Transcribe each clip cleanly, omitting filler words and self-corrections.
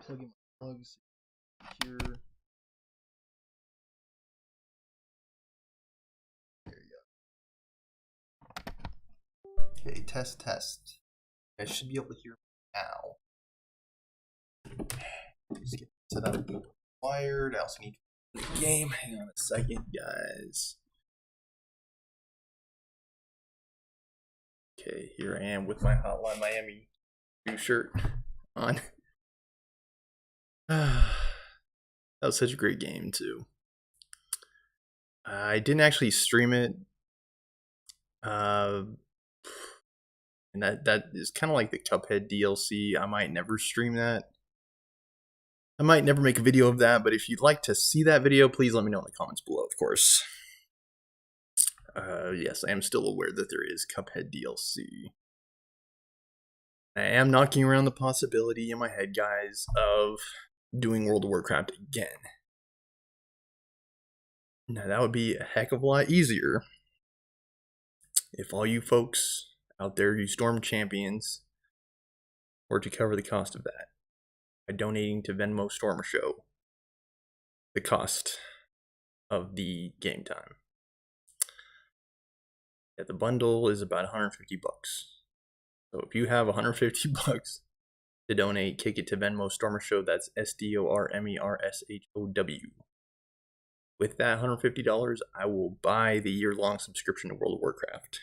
plug in my plugs here. There you go. Okay, test. I should be able to hear now. Just get set up. Wired. I also need the game. Hang on a second, guys. Okay, here I am with my Hotline Miami new shirt on. That was such a great game too. I didn't actually stream it, and that is kind of like the Cuphead DLC. I might never stream that. I might never make a video of that, but if you'd like to see that video, please let me know in the comments below, of course. Yes, I am still aware that there is Cuphead DLC. I am knocking around the possibility in my head, guys, of doing World of Warcraft again. Now, that would be a heck of a lot easier if all you folks out there who Storm Champions were to cover the cost of that by donating to Venmo Stormer Show the cost of the game time. Yeah, the bundle is about 150 bucks. So if you have 150 bucks to donate, kick it to Venmo Stormer Show. That's SDORMERSHOW. With that $150, I will buy the year-long subscription to World of Warcraft.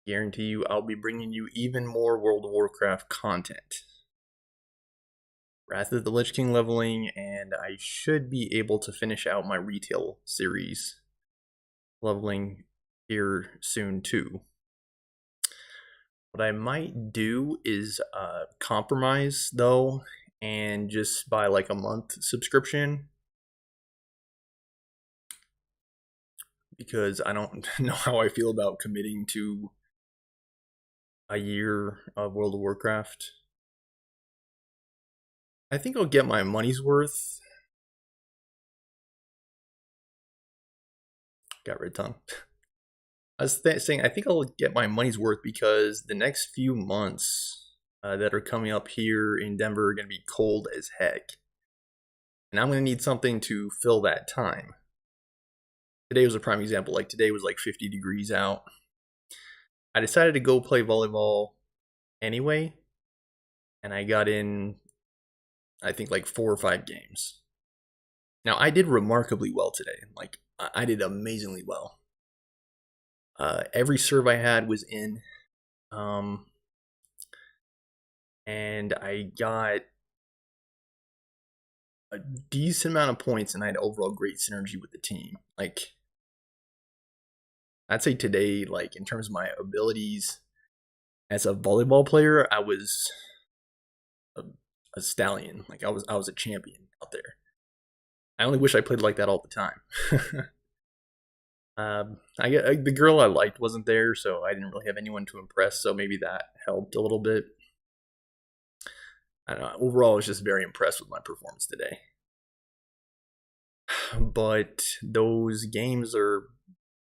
Guarantee you, I'll be bringing you even more World of Warcraft content. Wrath of the Lich King leveling, and I should be able to finish out my retail series leveling here soon too. What I might do is compromise though, and just buy like a month subscription, because I don't know how I feel about committing to a year of World of Warcraft. I think I'll get my money's worth. Got red tongue. I was saying I think I'll get my money's worth because the next few months that are coming up here in Denver are going to be cold as heck. And I'm going to need something to fill that time. Today was a prime example. Like today was like 50 degrees out. I decided to go play volleyball anyway. And I got in, I think, like 4 or 5 games. Now, I did remarkably well today. Like, I did amazingly well. Every serve I had was in. And I got a decent amount of points, and I had overall great synergy with the team. Like, I'd say today, like, in terms of my abilities as a volleyball player, I was a stallion. Like, I was a champion out there. I only wish I played like that all the time. The girl I liked wasn't there, so I didn't really have anyone to impress, so maybe that helped a little bit. I don't know. Overall, I was just very impressed with my performance today. But those games are,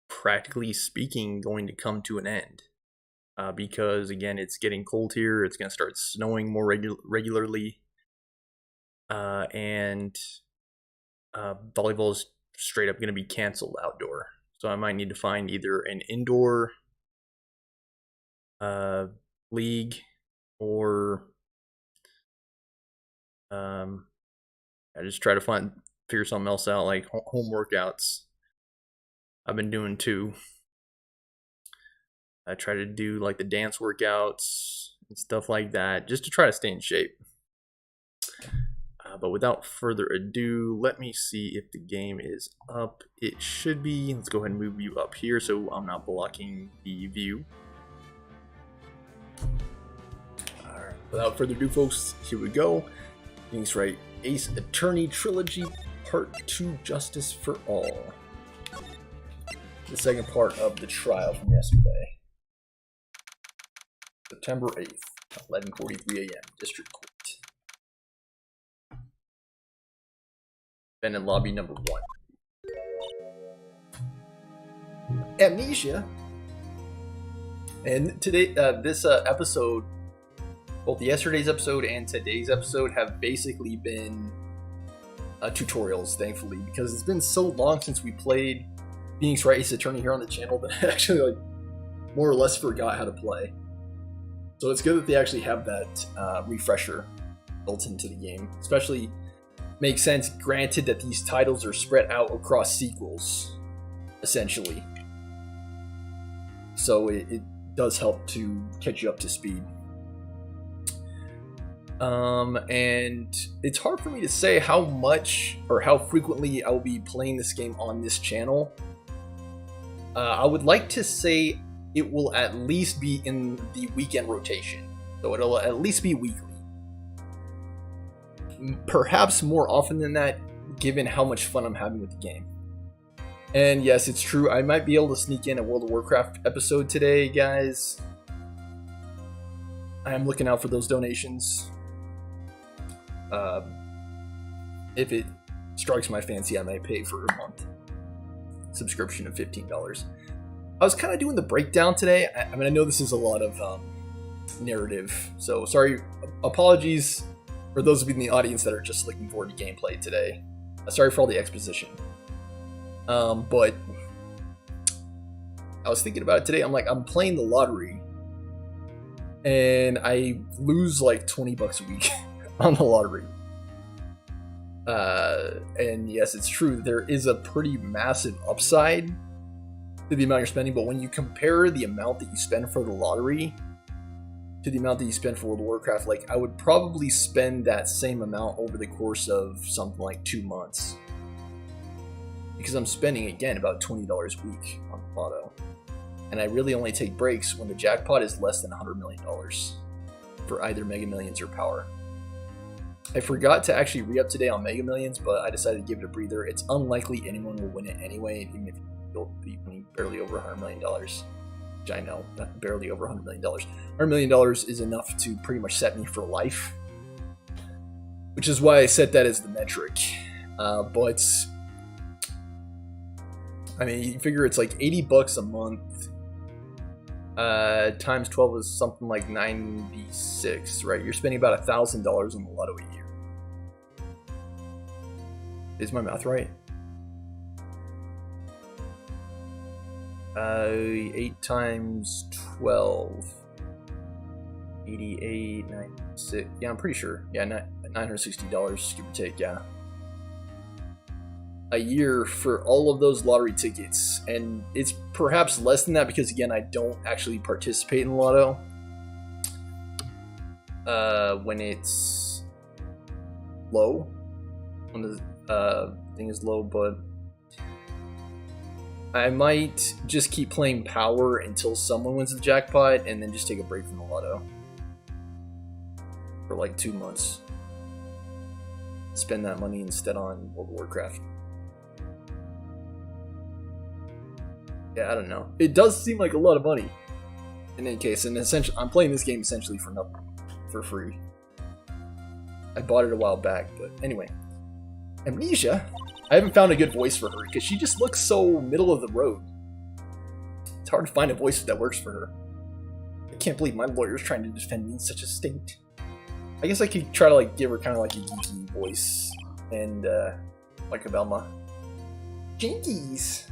practically speaking, going to come to an end. Because, again, it's getting cold here. It's going to start snowing more regularly. And volleyball is straight up going to be canceled outdoor. So I might need to find either an indoor league or I just try to figure something else out, like home workouts. I've been doing too. I try to do like the dance workouts and stuff like that, just to try to stay in shape. But without further ado, let me see if the game is up. It should be. Let's go ahead and move you up here so I'm not blocking the view. Alright, without further ado, folks, here we go. Phoenix Wright Ace Attorney Trilogy Part 2, Justice for All. The second part of the trial from yesterday. September 8th, 11:43 a.m., District Court. Defendant lobby number 1. Amnesia. And today, this episode both yesterday's episode and today's episode have basically been tutorials, thankfully, because it's been so long since we played Phoenix Wright Ace Attorney here on the channel that I actually like more or less forgot how to play. So it's good that they actually have that refresher built into the game. Especially makes sense, granted that these titles are spread out across sequels, essentially. So it does help to catch you up to speed. And it's hard for me to say how much or how frequently I will be playing this game on this channel. I would like to say it will at least be in the weekend rotation. So it'll at least be weekly. Perhaps more often than that, given how much fun I'm having with the game. And yes, it's true, I might be able to sneak in a World of Warcraft episode today, guys. I am looking out for those donations. If it strikes my fancy, I might pay for a month subscription of $15. I was kind of doing the breakdown today. I mean, I know this is a lot of narrative, so sorry, apologies for those of you in the audience that are just looking forward to gameplay today. Sorry for all the exposition. But I was thinking about it today. I'm like, I'm playing the lottery, and I lose like 20 bucks a week on the lottery. And yes, it's true, there is a pretty massive upside to the amount you're spending, but when you compare the amount that you spend for the lottery to the amount that you spend for World of Warcraft, like, I would probably spend that same amount over the course of something like 2 months. Because I'm spending, again, about $20 a week on the lotto. And I really only take breaks when the jackpot is less than $100 million for either Mega Millions or Power. I forgot to actually re-up today on Mega Millions, but I decided to give it a breather. It's unlikely anyone will win it anyway, even if you'll be winning barely over $100 million. Which I know, not barely over $100 million. $100 million is enough to pretty much set me for life. Which is why I set that as the metric. But I mean, you figure it's like 80 bucks a month. Times 12 is something like 96, right? You're spending about $1,000 on the lotto a year. Is my math right? 8 times 12. 88, 96. Yeah, I'm pretty sure. Yeah, $960, give or take, yeah. A year for all of those lottery tickets, and it's perhaps less than that because, again, I don't actually participate in lotto when it's low, when the thing is low, but I might just keep playing Power until someone wins the jackpot and then just take a break from the lotto for like 2 months. Spend that money instead on World of Warcraft. Yeah, I don't know. It does seem like a lot of money. In any case, and essentially, I'm playing this game essentially for nothing, for free. I bought it a while back, but anyway. Amnesia? I haven't found a good voice for her, because she just looks so middle of the road. It's hard to find a voice that works for her. I can't believe my lawyer's trying to defend me in such a state. I guess I could try to like give her kind of like a geeky voice, and like a Velma. Jinkies!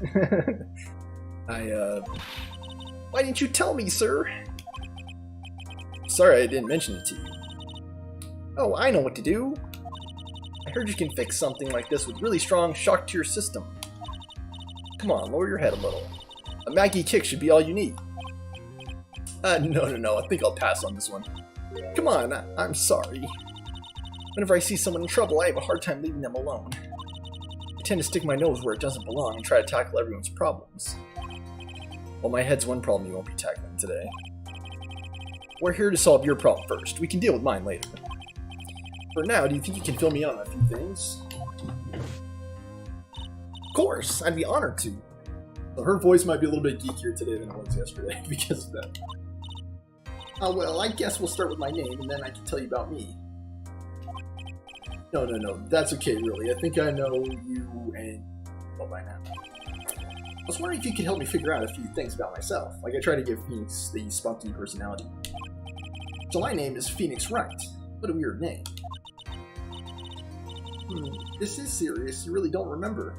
Why didn't you tell me, sir? Sorry I didn't mention it to you. Oh, I know what to do. I heard you can fix something like this with really strong shock to your system. Come on, lower your head a little. A Maggie kick should be all you need. No, I think I'll pass on this one. Come on, I'm sorry. Whenever I see someone in trouble, I have a hard time leaving them alone. I tend to stick my nose where it doesn't belong and try to tackle everyone's problems. Well, my head's one problem you won't be tackling today. We're here to solve your problem first. We can deal with mine later. For now, do you think you can fill me in on a few things? Of course, I'd be honored to. So her voice might be a little bit geekier today than it was yesterday because of that. Oh, well, I guess we'll start with my name and then I can tell you about me. No, that's okay, really. I think I know you and well by now. I was wondering if you could help me figure out a few things about myself. Like I try to give Phoenix the spunky personality. So my name is Phoenix Wright. What a weird name. This is serious. You really don't remember.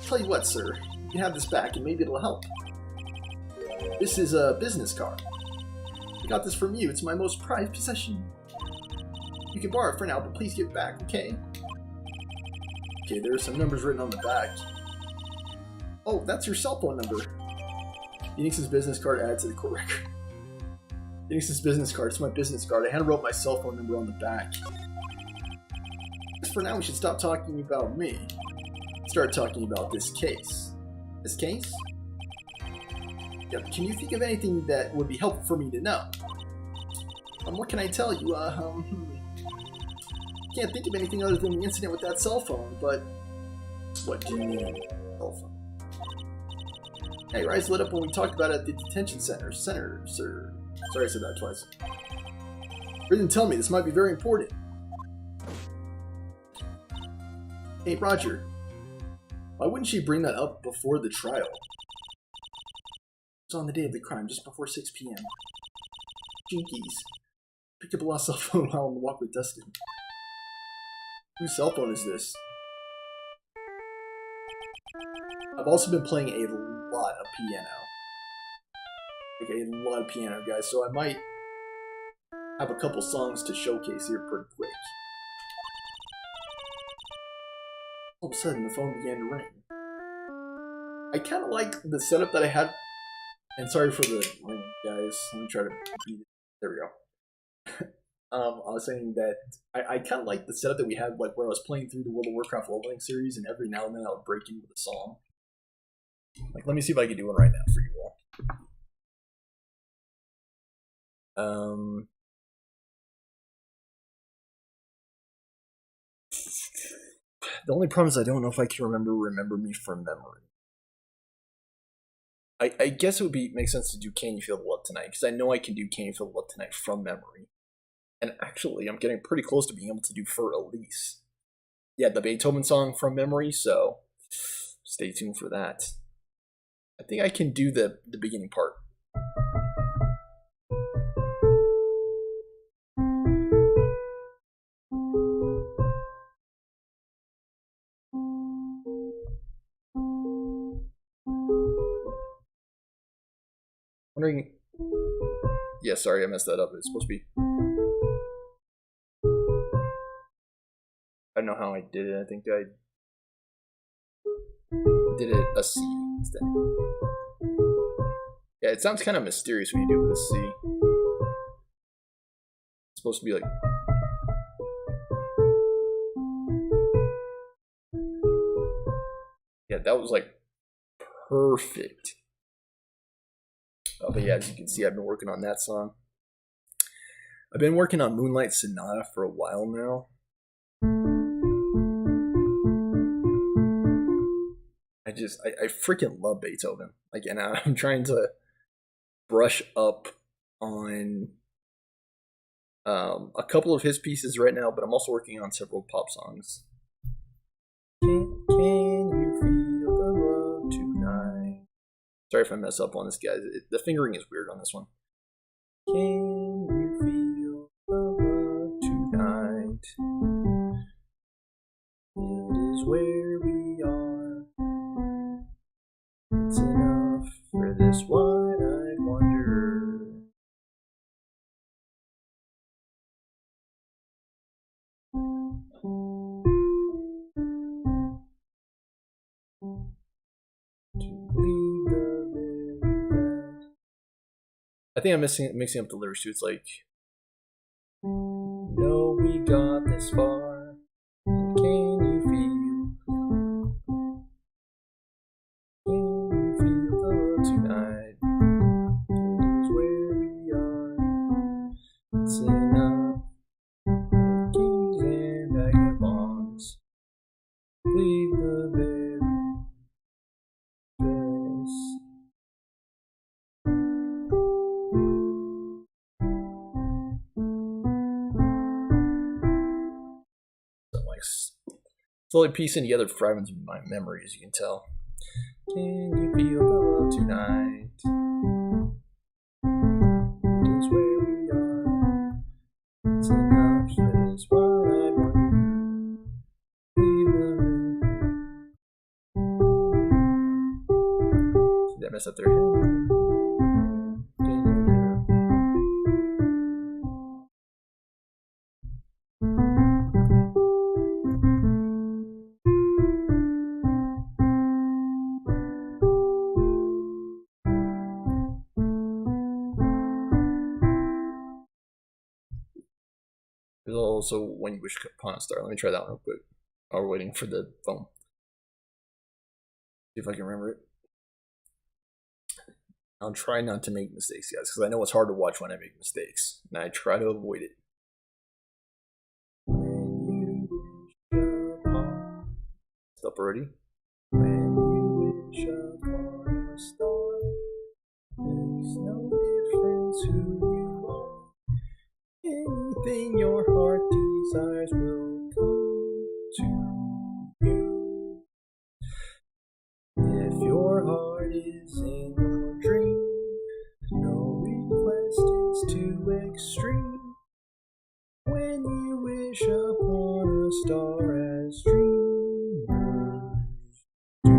Tell you what, sir. You can have this back and maybe it'll help. This is a business card. I got this from you. It's my most prized possession. You can borrow it for now, but please give it back, okay? Okay, there are some numbers written on the back. Oh, that's your cell phone number. Phoenix's business card added to the court record. Phoenix's business card. It's my business card. I handwrote my cell phone number on the back. For now, we should stop talking about me. Start talking about this case. This case? Yep. Can you think of anything that would be helpful for me to know? What can I tell you? Can't think of anything other than the incident with that cell phone, but... What do you mean, cell phone? Hey, your eyes lit up when we talked about it at the detention center. Sir. Sorry I said that twice. You didn't tell me. This might be very important. Hey, Roger. Why wouldn't she bring that up before the trial? It was on the day of the crime, just before 6 p.m. Jinkies. Picked up a lost cell phone while on the walk with Dustin. Whose cell phone is this? I've also been playing a lot of piano. Like a lot of piano, guys, so I might have a couple songs to showcase here pretty quick. All of a sudden, the phone began to ring. I kind of like the setup that I had. And sorry for the ring, guys. Let me try to beat it. There we go. I was saying that I kind of like the setup that we had, like where I was playing through the World of Warcraft leveling series, and every now and then I would break in with a song. Like, let me see if I can do one right now for you all. The only problem is I don't know if I can remember me from memory. I guess it would make sense to do Can You Feel the Love Tonight, because I know I can do Can You Feel the Love Tonight from memory. And actually, I'm getting pretty close to being able to do For Elise. Yeah, the Beethoven song from memory, so stay tuned for that. I think I can do the beginning part. Wondering... Yeah, sorry, I messed that up. It's supposed to be... I don't know how I did it. I think I did it a C instead. Yeah, it sounds kind of mysterious when you do it with a C. It's supposed to be like... Yeah, that was like perfect. But yeah, as you can see, I've been working on that song. I've been working on Moonlight Sonata for a while now. I freaking love Beethoven. Like, and I'm trying to brush up on a couple of his pieces right now, but I'm also working on several pop songs. Can you feel the love tonight? Sorry if I mess up on this, guys. The fingering is weird on this one. Can you feel the love tonight? It is where we are. It's enough for this one-eyed wonder. To believe the very best. I think I'm mixing up the lyrics too. It's like, no, we got this far. Can you feel? Tonight is where we are. It's enough. Kings and vagabonds leave the very best. So I'm like slowly piecing together fragments of my memory, as you can tell. Can you feel the love tonight? It is where mess up there. There's also When You Wish Upon a Star. Let me try that one real quick. While we're waiting for the phone. See if I can remember it. I'll try not to make mistakes, guys, because I know it's hard to watch when I make mistakes, and I try to avoid it. Stop already. When you wish upon a star, makes no difference who you are. Anything your heart desires will come to you. If your heart is in your dream, no request is too extreme. When you wish upon a star as dreamers do.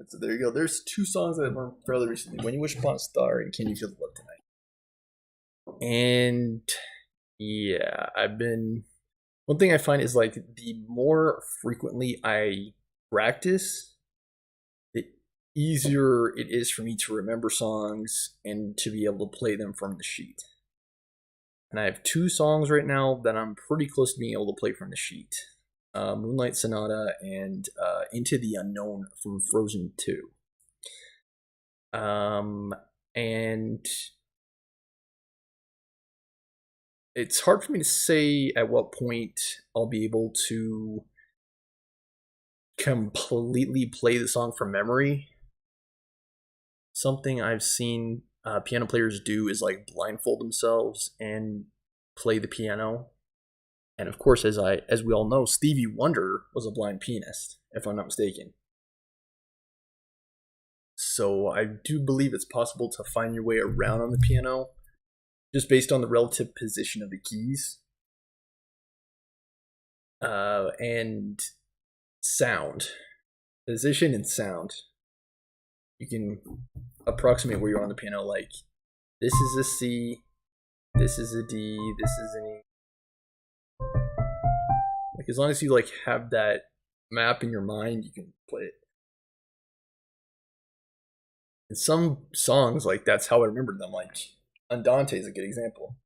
So there you go. There's two songs that were fairly recently. When You Wish Upon a Star and Can You Feel the Love Tonight? And yeah, one thing I find is like the more frequently I practice, the easier it is for me to remember songs and to be able to play them from the sheet. And I have two songs right now that I'm pretty close to being able to play from the sheet. Moonlight Sonata and Into the Unknown from Frozen 2. And it's hard for me to say at what point I'll be able to completely play the song from memory. Something I've seen piano players do is like blindfold themselves and play the piano. And of course, as we all know, Stevie Wonder was a blind pianist, if I'm not mistaken. So I do believe it's possible to find your way around on the piano, just based on the relative position of the keys. And sound. Position and sound. You can approximate where you're on the piano, like, this is a C, this is a D, this is an E. Like, as long as you like have that map in your mind, you can play it. And some songs, like, that's how I remembered them. Like, Andante is a good example.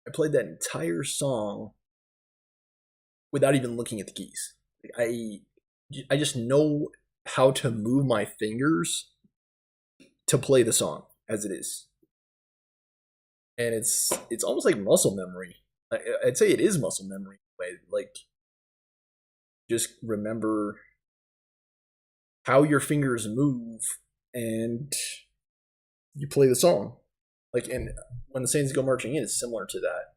I played that entire song without even looking at the keys. I just know how to move my fingers to play the song as it is, and it's almost like muscle memory. I'd say it is muscle memory. Like, just remember how your fingers move, and you play the song. Like, and When the Saints Go Marching In is similar to that.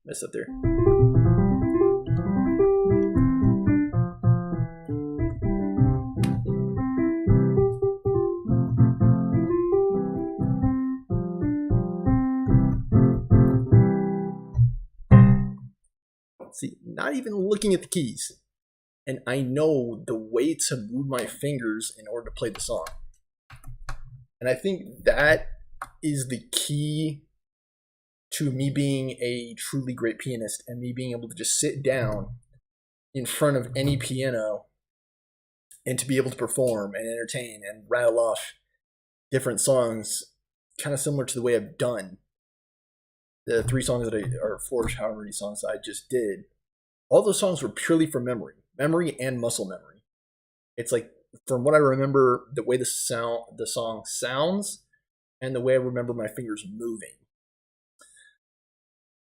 Messed up there. See, not even looking at the keys. And I know the way to move my fingers in order to play the song. And I think that is the key to me being a truly great pianist and me being able to just sit down in front of any piano and to be able to perform and entertain and rattle off different songs, kind of similar to the way I've done the 3 songs or 4 however many songs I just did. All those songs were purely from memory and muscle memory. It's like, from what I remember, the way the song sounds and the way I remember my fingers moving.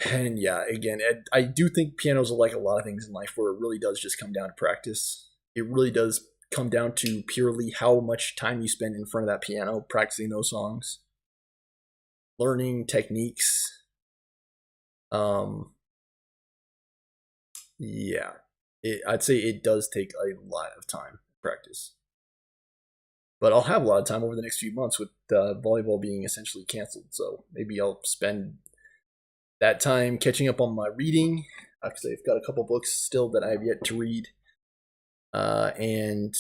And yeah, again, I do think pianos are like a lot of things in life where it really does just come down to practice. It really does come down to purely how much time you spend in front of that piano practicing those songs, learning techniques. Yeah, I'd say it does take a lot of time practice. But I'll have a lot of time over the next few months with volleyball being essentially canceled. So maybe I'll spend that time catching up on my reading. Actually, I've got a couple books still that I have yet to read. And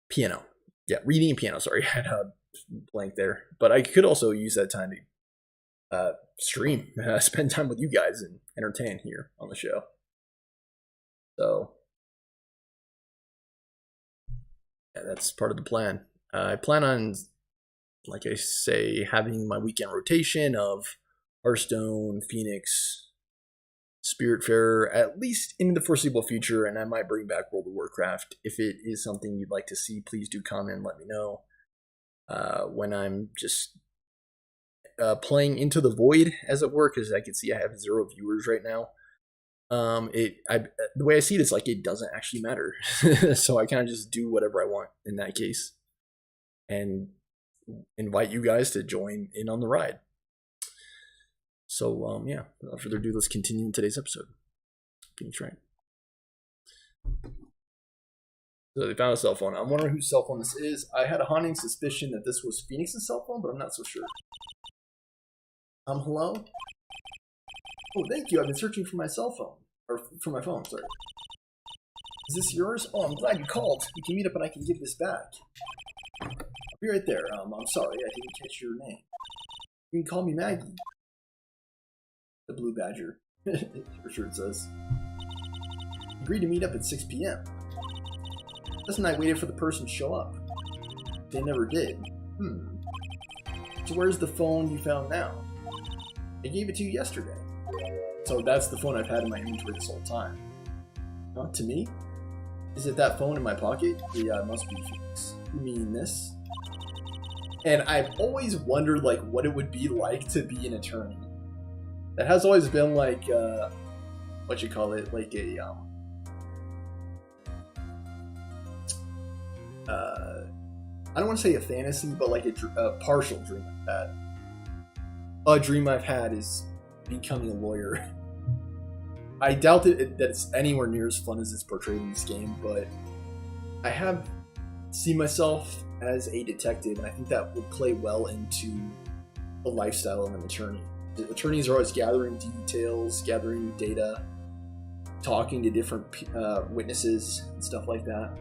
piano. Yeah, reading and piano. Sorry, I had a blank there. But I could also use that time to stream, spend time with you guys and entertain here on the show. So yeah, that's part of the plan. I plan on, like I say, having my weekend rotation of Hearthstone, Phoenix, Spiritfarer, at least in the foreseeable future, and I might bring back World of Warcraft. If it is something you'd like to see, please do comment and let me know. When I'm just playing Into the Void, as it were, because I can see I have 0 viewers right now. The way I see it is like it doesn't actually matter. So I kind of just do whatever I want in that case, and invite you guys to join in on the ride. So yeah, without further ado, let's continue today's episode. Phoenix Wright. So they found a cell phone. I'm wondering whose cell phone this is. I had a haunting suspicion that this was Phoenix's cell phone, but I'm not so sure. Hello? Oh, thank you. I've been searching for my cell phone. Or for my phone, sorry. Is this yours? Oh, I'm glad you called. We can meet up and I can give this back. I'll be right there. I'm sorry, I didn't catch your name. You can call me Maggie. The Blue Badger. For sure it says. Agreed to meet up at 6 p.m. Last night I waited for the person to show up. They never did. So where's the phone you found now? I gave it to you yesterday. So that's the phone I've had in my inventory this whole time. Huh? To me? Is it that phone in my pocket? Yeah, it must be Phoenix. You mean this? And I've always wondered like what it would be like to be an attorney. That has always been like what you call it, like a I don't want to say a fantasy, but like a partial dream I've had. A dream I've had is becoming a lawyer. I doubt that it's anywhere near as fun as it's portrayed in this game, but I have seen myself as a detective, and I think that would play well into the lifestyle of an attorney. The attorneys are always gathering details, gathering data, talking to different witnesses and stuff like that.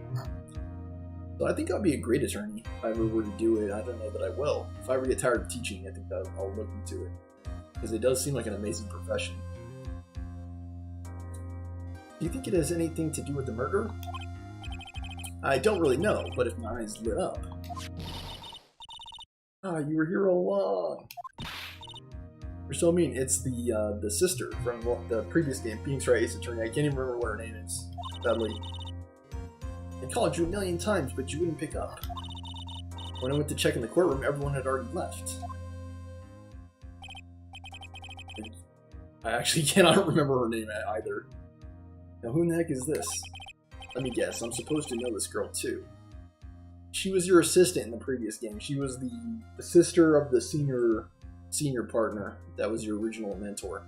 So I think I'll be a great attorney if I ever were to do it. I don't know that I will. If I ever get tired of teaching, I think I'll look into it. Because it does seem like an amazing profession. Do you think it has anything to do with the murder? I don't really know, but if my eyes lit up... Ah, you were here all along! You're so mean. It's the sister from the previous game, Phoenix Wright Ace Attorney. I can't even remember what her name is, sadly. I called you a million times, but you wouldn't pick up. When I went to check in the courtroom, everyone had already left. I actually cannot remember her name either. Now, who in the heck is this? Let me guess, I'm supposed to know this girl too. She was your assistant in the previous game. She was the sister of the senior partner that was your original mentor.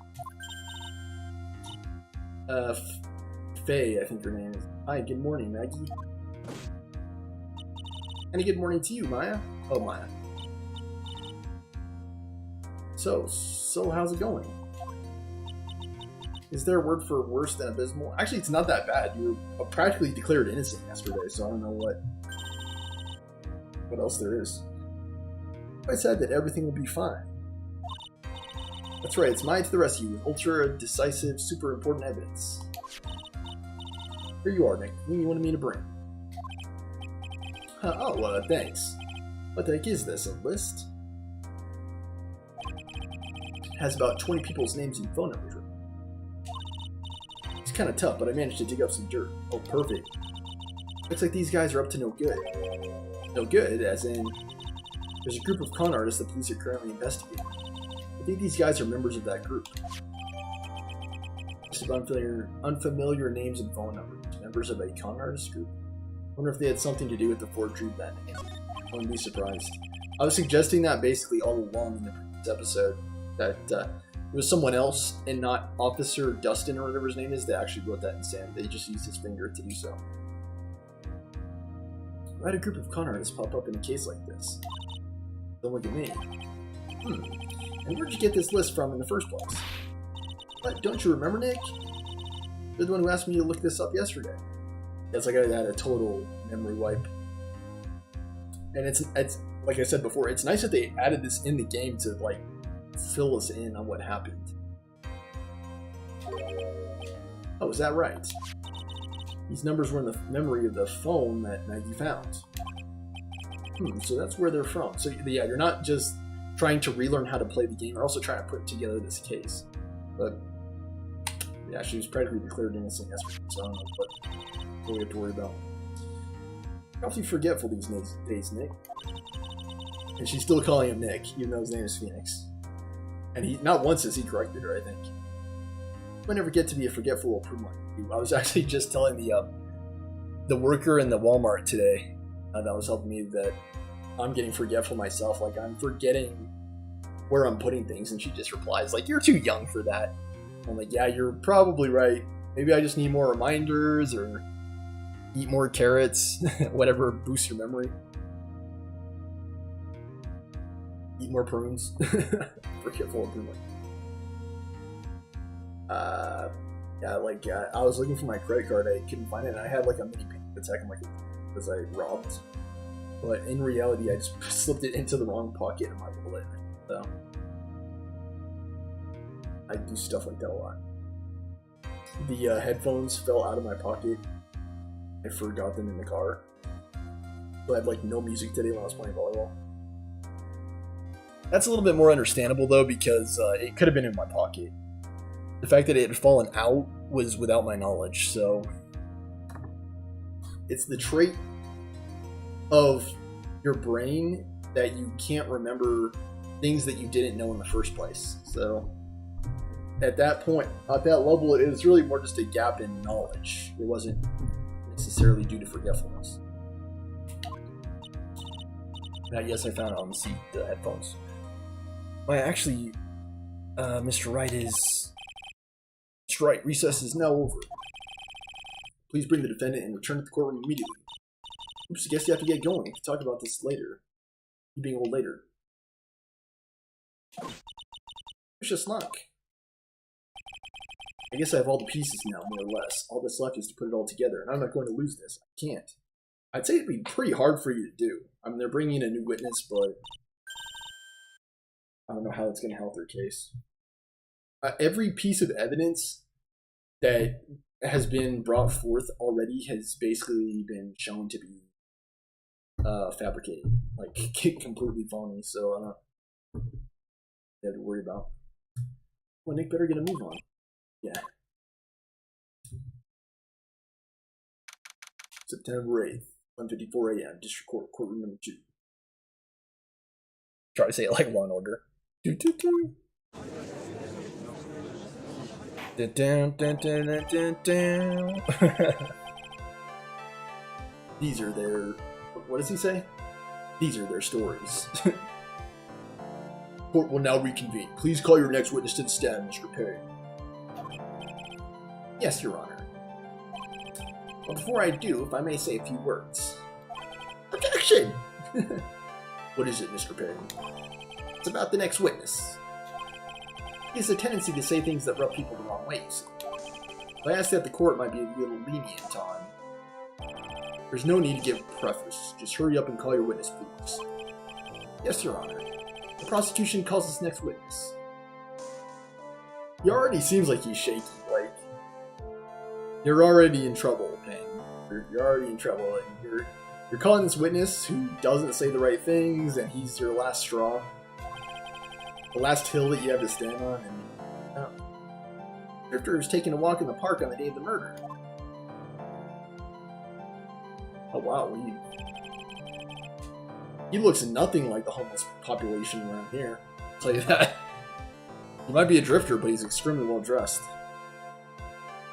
Faye, I think her name is. Hi, good morning, Maggie. And a good morning to you, Maya. Oh, Maya. So how's it going? Is there a word for worse than abysmal? Actually, it's not that bad. You were practically declared innocent yesterday, so I don't know what else there is. I said that everything will be fine. That's right, it's mine to the rescue with ultra decisive, super important evidence. Here you are, Nick. What you wanted me to bring? Thanks. What the heck is this, a list? It has about 20 people's names and phone numbers. It's kind of tough, but I managed to dig up some dirt. Oh, perfect. Looks like these guys are up to no good. No good, as in... There's a group of con artists the police are currently investigating. I think these guys are members of that group. Just unfamiliar names and phone numbers. Members of a con artist group. I wonder if they had something to do with the forgery of that name. I wouldn't be surprised. I was suggesting that basically all along in the previous episode, that it was someone else and not Officer Dustin or whatever his name is that actually wrote that in sand. They just used his finger to do so. Why had a group of con artists pop up in a case like this? Don't look at me. And where'd you get this list from in the first place? What, don't you remember, Nick? You're the one who asked me to look this up yesterday. It's like I had a total memory wipe. And it's like I said before, it's nice that they added this in the game to like fill us in on what happened. Oh, is that right? These numbers were in the memory of the phone that Maggie found. So that's where they're from. So yeah, you're not just trying to relearn how to play the game, you're also trying to put together this case. But yeah, she was practically declared innocent yesterday, so I don't know what we have to worry about. You're awfully forgetful these days, Nick. And she's still calling him Nick, even though his name is Phoenix. And he not once has he corrected her, I think. I never get to be a forgetful old prune like you. I was actually just telling the worker in the Walmart today that was helping me that I'm getting forgetful myself. Like, I'm forgetting where I'm putting things, and she just replies, like, you're too young for that. I'm like, yeah, you're probably right. Maybe I just need more reminders, or eat more carrots, whatever boosts your memory. Eat more prunes. Forgetful of prune. I was looking for my credit card, I couldn't find it, and I had like a mini panic attack on my computer because I robbed. But in reality, I just slipped it into the wrong pocket in my wallet. So I do stuff like that a lot. The headphones fell out of my pocket. I forgot them in the car. So I had like no music today when I was playing volleyball. That's a little bit more understandable though, because it could have been in my pocket. The fact that it had fallen out was without my knowledge, so it's the trait of your brain that you can't remember things that you didn't know in the first place. So at that point, at that level, it was really more just a gap in knowledge. It wasn't necessarily due to forgetfulness. Now, yes, I found it on the seat, the headphones. Well, actually, Mr. Wright is... Mr. Wright, recess is now over. Please bring the defendant and return to the courtroom immediately. Oops, I guess you have to get going. We can talk about this later. You being old later. Wish us luck. I guess I have all the pieces now, more or less. All that's left is to put it all together, and I'm not going to lose this. I can't. I'd say it'd be pretty hard for you to do. I mean, they're bringing in a new witness, but I don't know how it's going to help their case. Every piece of evidence that has been brought forth already has basically been shown to be fabricated, like completely phony. So I don't have to worry about. Well, Nick better get a move on. Yeah. September 8th, 1:54 a.m. District Court, courtroom number 2. Try to say it like Law and Order. Do-do-do. These are their... What does he say? These are their stories. Court will now reconvene. Please call your next witness to the stand, Mr. Perry. Yes, Your Honor. But before I do, if I may say a few words. Objection! What is it, Mr. Perry? It's about the next witness. He has a tendency to say things that rub people the wrong way, you see. I ask that the court might be a little lenient on. There's no need to give preface. Just hurry up and call your witness, please. Yes, Your Honor. The prosecution calls this next witness. He already seems like he's shaky. Like, you're already in trouble, Payne. You're already in trouble. And you're calling this witness who doesn't say the right things, and he's your last straw. The last hill that you have to stand on, and Drifter is taking a walk in the park on the day of the murder. Oh wow, He looks nothing like the homeless population around here. I'll tell you that. He might be a drifter, but he's extremely well dressed.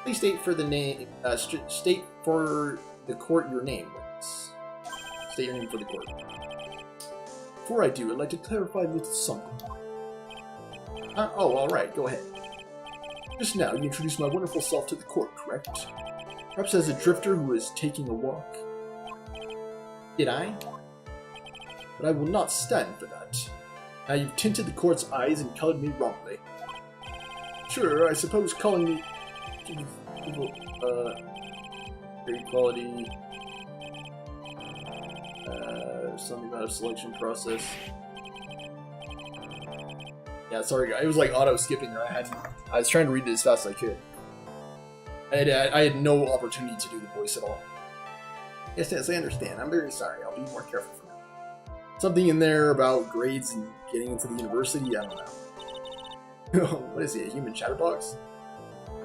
Please state for the name. State for the court your name. State your name for the court. Before I do, I'd like to clarify a little something. Oh, all right. Go ahead. Just now, you introduced my wonderful self to the court, correct? Perhaps as a drifter who is taking a walk. Did I? But I will not stand for that. Now you've tinted the court's eyes and colored me wrongly. Sure, I suppose calling me equality, something about a selection process. Yeah, sorry guys, it was like auto skipping. I was trying to read it as fast as I could. I had no opportunity to do the voice at all. Yes, I understand. I'm very sorry. I'll be more careful from now. Something in there about grades and getting into the university? I don't know. What is he, a human chatterbox?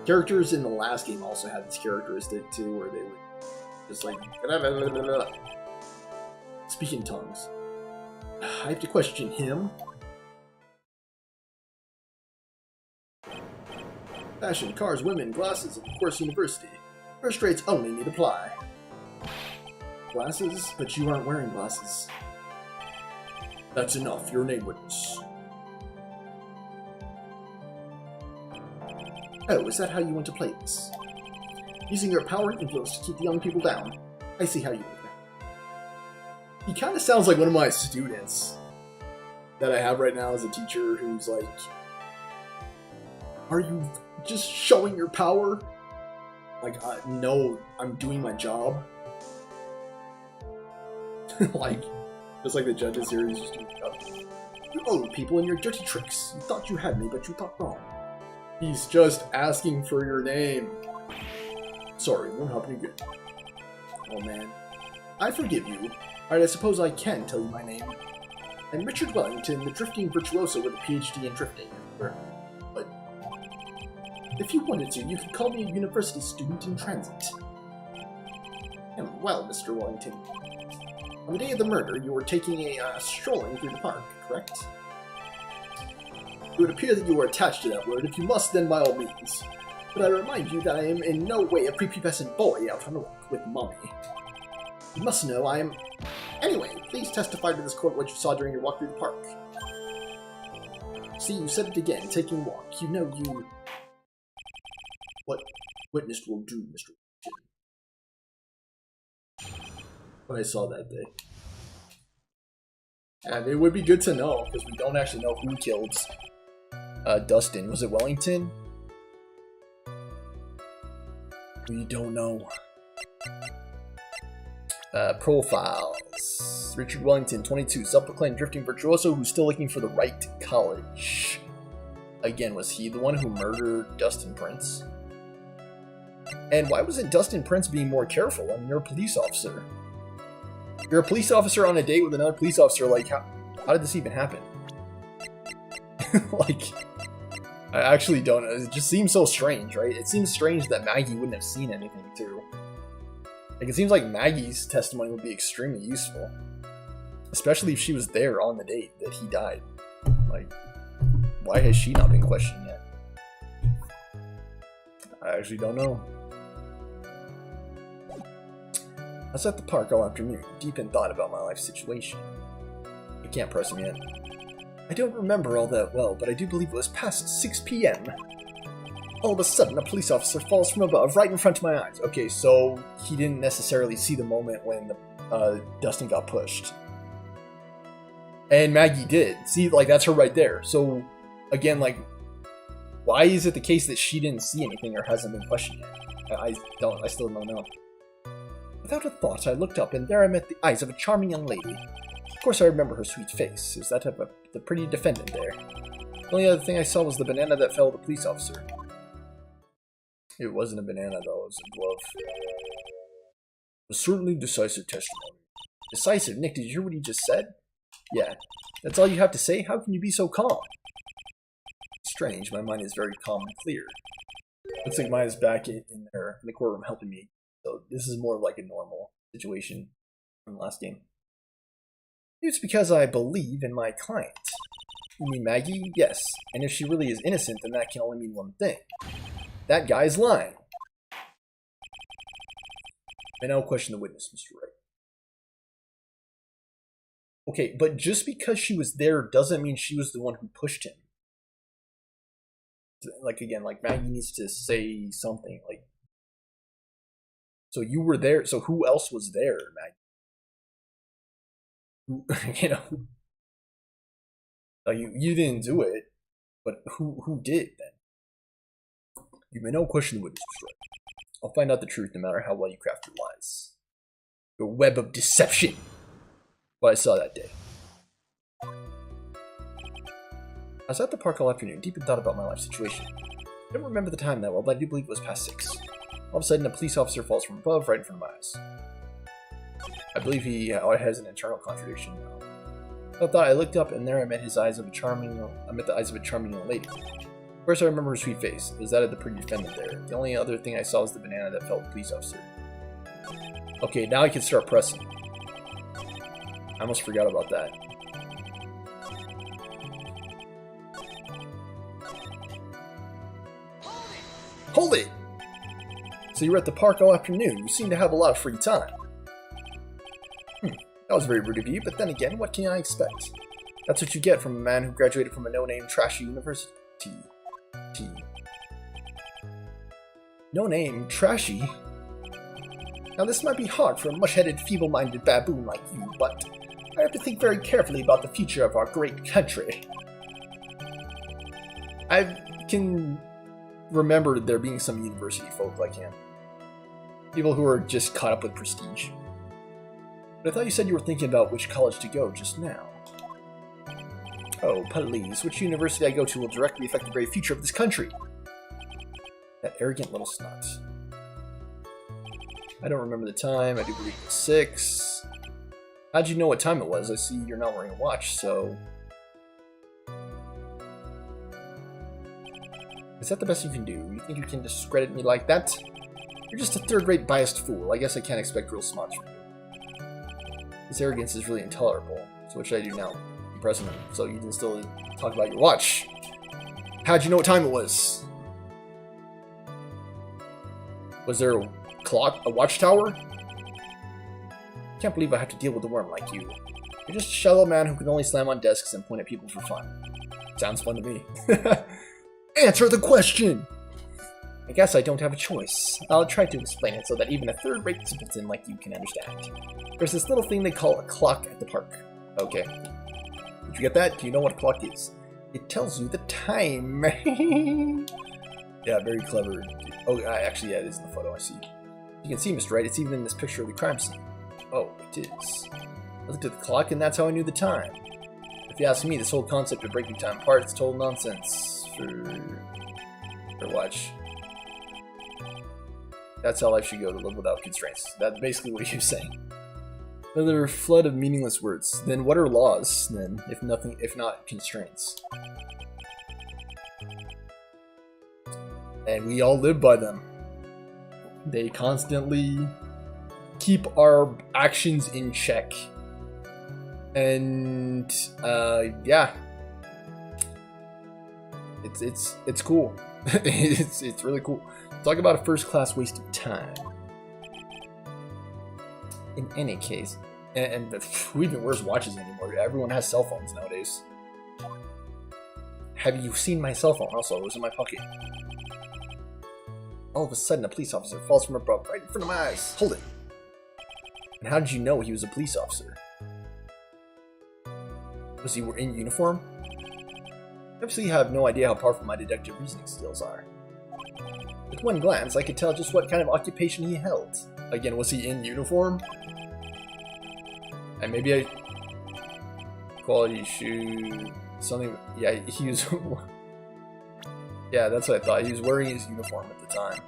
Characters in the last game also had this characteristic too, where they would just like speak in tongues. I have to question him. Fashion, cars, women, glasses, and of course university. First rates only need apply. Glasses? But you aren't wearing glasses. That's enough. You're an witness. Oh, is that how you want to play this? Using your power and influence to keep the young people down. I see how you do that. He kind of sounds like one of my students that I have right now as a teacher who's like, are you just showing your power? Like, no, I'm doing my job. Like, just like the judges here, he's just doing his job. You owe people in your dirty tricks. You thought you had me, but you thought wrong. He's just asking for your name. Sorry, won't help you good. Oh man. I forgive you. Alright, I suppose I can tell you my name. I'm Richard Wellington, the drifting virtuoso with a PhD in drifting. But if you wanted to, you could call me a university student in transit. Well, Mr. Wellington. On the day of the murder, you were taking a strolling through the park, correct? It would appear that you were attached to that word. If you must, then by all means. But I remind you that I am in no way a prepubescent boy out on a walk with mommy. You must know I am... Anyway, please testify to this court what you saw during your walk through the park. See, you said it again, taking a walk. You know you... What witness will do, Mr. What I saw that day. And it would be good to know, because we don't actually know who killed Dustin. Was it Wellington? We don't know. Profiles. Richard Wellington, 22, self-proclaimed drifting virtuoso who's still looking for the Wright College. Again, was he the one who murdered Dustin Prince? And why wasn't Dustin Prince being more careful? I mean, you're a police officer. You're a police officer on a date with another police officer, like, how did this even happen? Like, I actually don't know. It just seems so strange, right? It seems strange that Maggie wouldn't have seen anything, too. Like, it seems like Maggie's testimony would be extremely useful. Especially if she was there on the date that he died. Like, why has she not been questioned yet? I actually don't know. I was at the park all afternoon, deep in thought about my life situation. I can't press him yet. I don't remember all that well, but I do believe it was past 6 p.m. All of a sudden, a police officer falls from above, right in front of my eyes. Okay, so he didn't necessarily see the moment when Dustin got pushed. And Maggie did. See, like, that's her right there. So, again, like, why is it the case that she didn't see anything or hasn't been questioned yet? I still don't know. Without a thought, I looked up, and there I met the eyes of a charming young lady. Of course I remember her sweet face. Is that of the pretty defendant there? The only other thing I saw was the banana that fell to the police officer. It wasn't a banana, though. It was a glove. A certainly decisive testimony. Decisive? Nick, did you hear what he just said? Yeah. That's all you have to say? How can you be so calm? Strange. My mind is very calm and clear. Looks like Maya's back in the courtroom helping me. So this is more like a normal situation from the last game. It's because I believe in my client. You mean Maggie? Yes. And if she really is innocent, then that can only mean one thing. That guy's lying. And I'll question the witness, Mr. Wright. Okay, but just because she was there doesn't mean she was the one who pushed him. Like, again, like, Maggie needs to say something. Like, so you were there, so who else was there, Maggie? You know, you didn't do it, but who did then? You may now question the witness, Mr. Wright. I'll find out the truth no matter how well you craft your lies. Your web of deception. What I saw that day. I was at the park all afternoon, deep in thought about my life situation. I don't remember the time that well, but I do believe it was past 6. All of a sudden, a police officer falls from above, right in front of my eyes. I believe he has an internal contradiction now. I looked up, and there I met the eyes of a charming young lady. First, I remember her sweet face. It was that of the pretty defendant there. The only other thing I saw was the banana that felt the police officer. Okay, now I can start pressing. I almost forgot about that. Hold it! So you were at the park all afternoon. You seem to have a lot of free time. That was very rude of you, but then again, what can I expect? That's what you get from a man who graduated from a no-name, trashy university. No-name, trashy? Now this might be hard for a mush-headed, feeble-minded baboon like you, but I have to think very carefully about the future of our great country. I can remember there being some university folk like him. People who are just caught up with prestige. But I thought you said you were thinking about which college to go just now. Oh, please, which university I go to will directly affect the very future of this country. That arrogant little snot. I don't remember the time. I do believe it was 6. How'd you know what time it was? I see you're not wearing a watch, so... Is that the best you can do? You think you can discredit me like that? You're just a third-rate biased fool. I guess I can't expect real smarts from you. This arrogance is really intolerable. So what should I do now? Impressing him. So you can still talk about your watch. How'd you know what time it was? Was there a clock? A watchtower? Can't believe I have to deal with a worm like you. You're just a shallow man who can only slam on desks and point at people for fun. Sounds fun to me. Answer the question! I guess I don't have a choice. I'll try to explain it so that even a third-rate simpleton like you can understand. There's this little thing they call a clock at the park. Okay. Did you get that? Do you know what a clock is? It tells you the time. Yeah, very clever. Oh, actually, yeah, it is in the photo, I see. You can see, Mr. Wright, it's even in this picture of the crime scene. Oh, it is. I looked at the clock, and that's how I knew the time. If you ask me, this whole concept of breaking time apart is total nonsense for watch. That's how life should go, to live without constraints. That's basically what you're saying. Another flood of meaningless words. Then what are laws, then, if not constraints? And we all live by them. They constantly keep our actions in check. And yeah. It's cool. it's really cool. Talk about a first-class waste of time. In any case, and who even wears watches anymore? Everyone has cell phones nowadays. Have you seen my cell phone? Also, it was in my pocket. All of a sudden, a police officer falls from above, right in front of my eyes. Hold it. And how did you know he was a police officer? Was he in uniform? Obviously, you have no idea how powerful my deductive reasoning skills are. With one glance, I could tell just what kind of occupation he held. Again, was he in uniform? And maybe quality shoe, something. Yeah, he was. Yeah, that's what I thought. He was wearing his uniform at the time.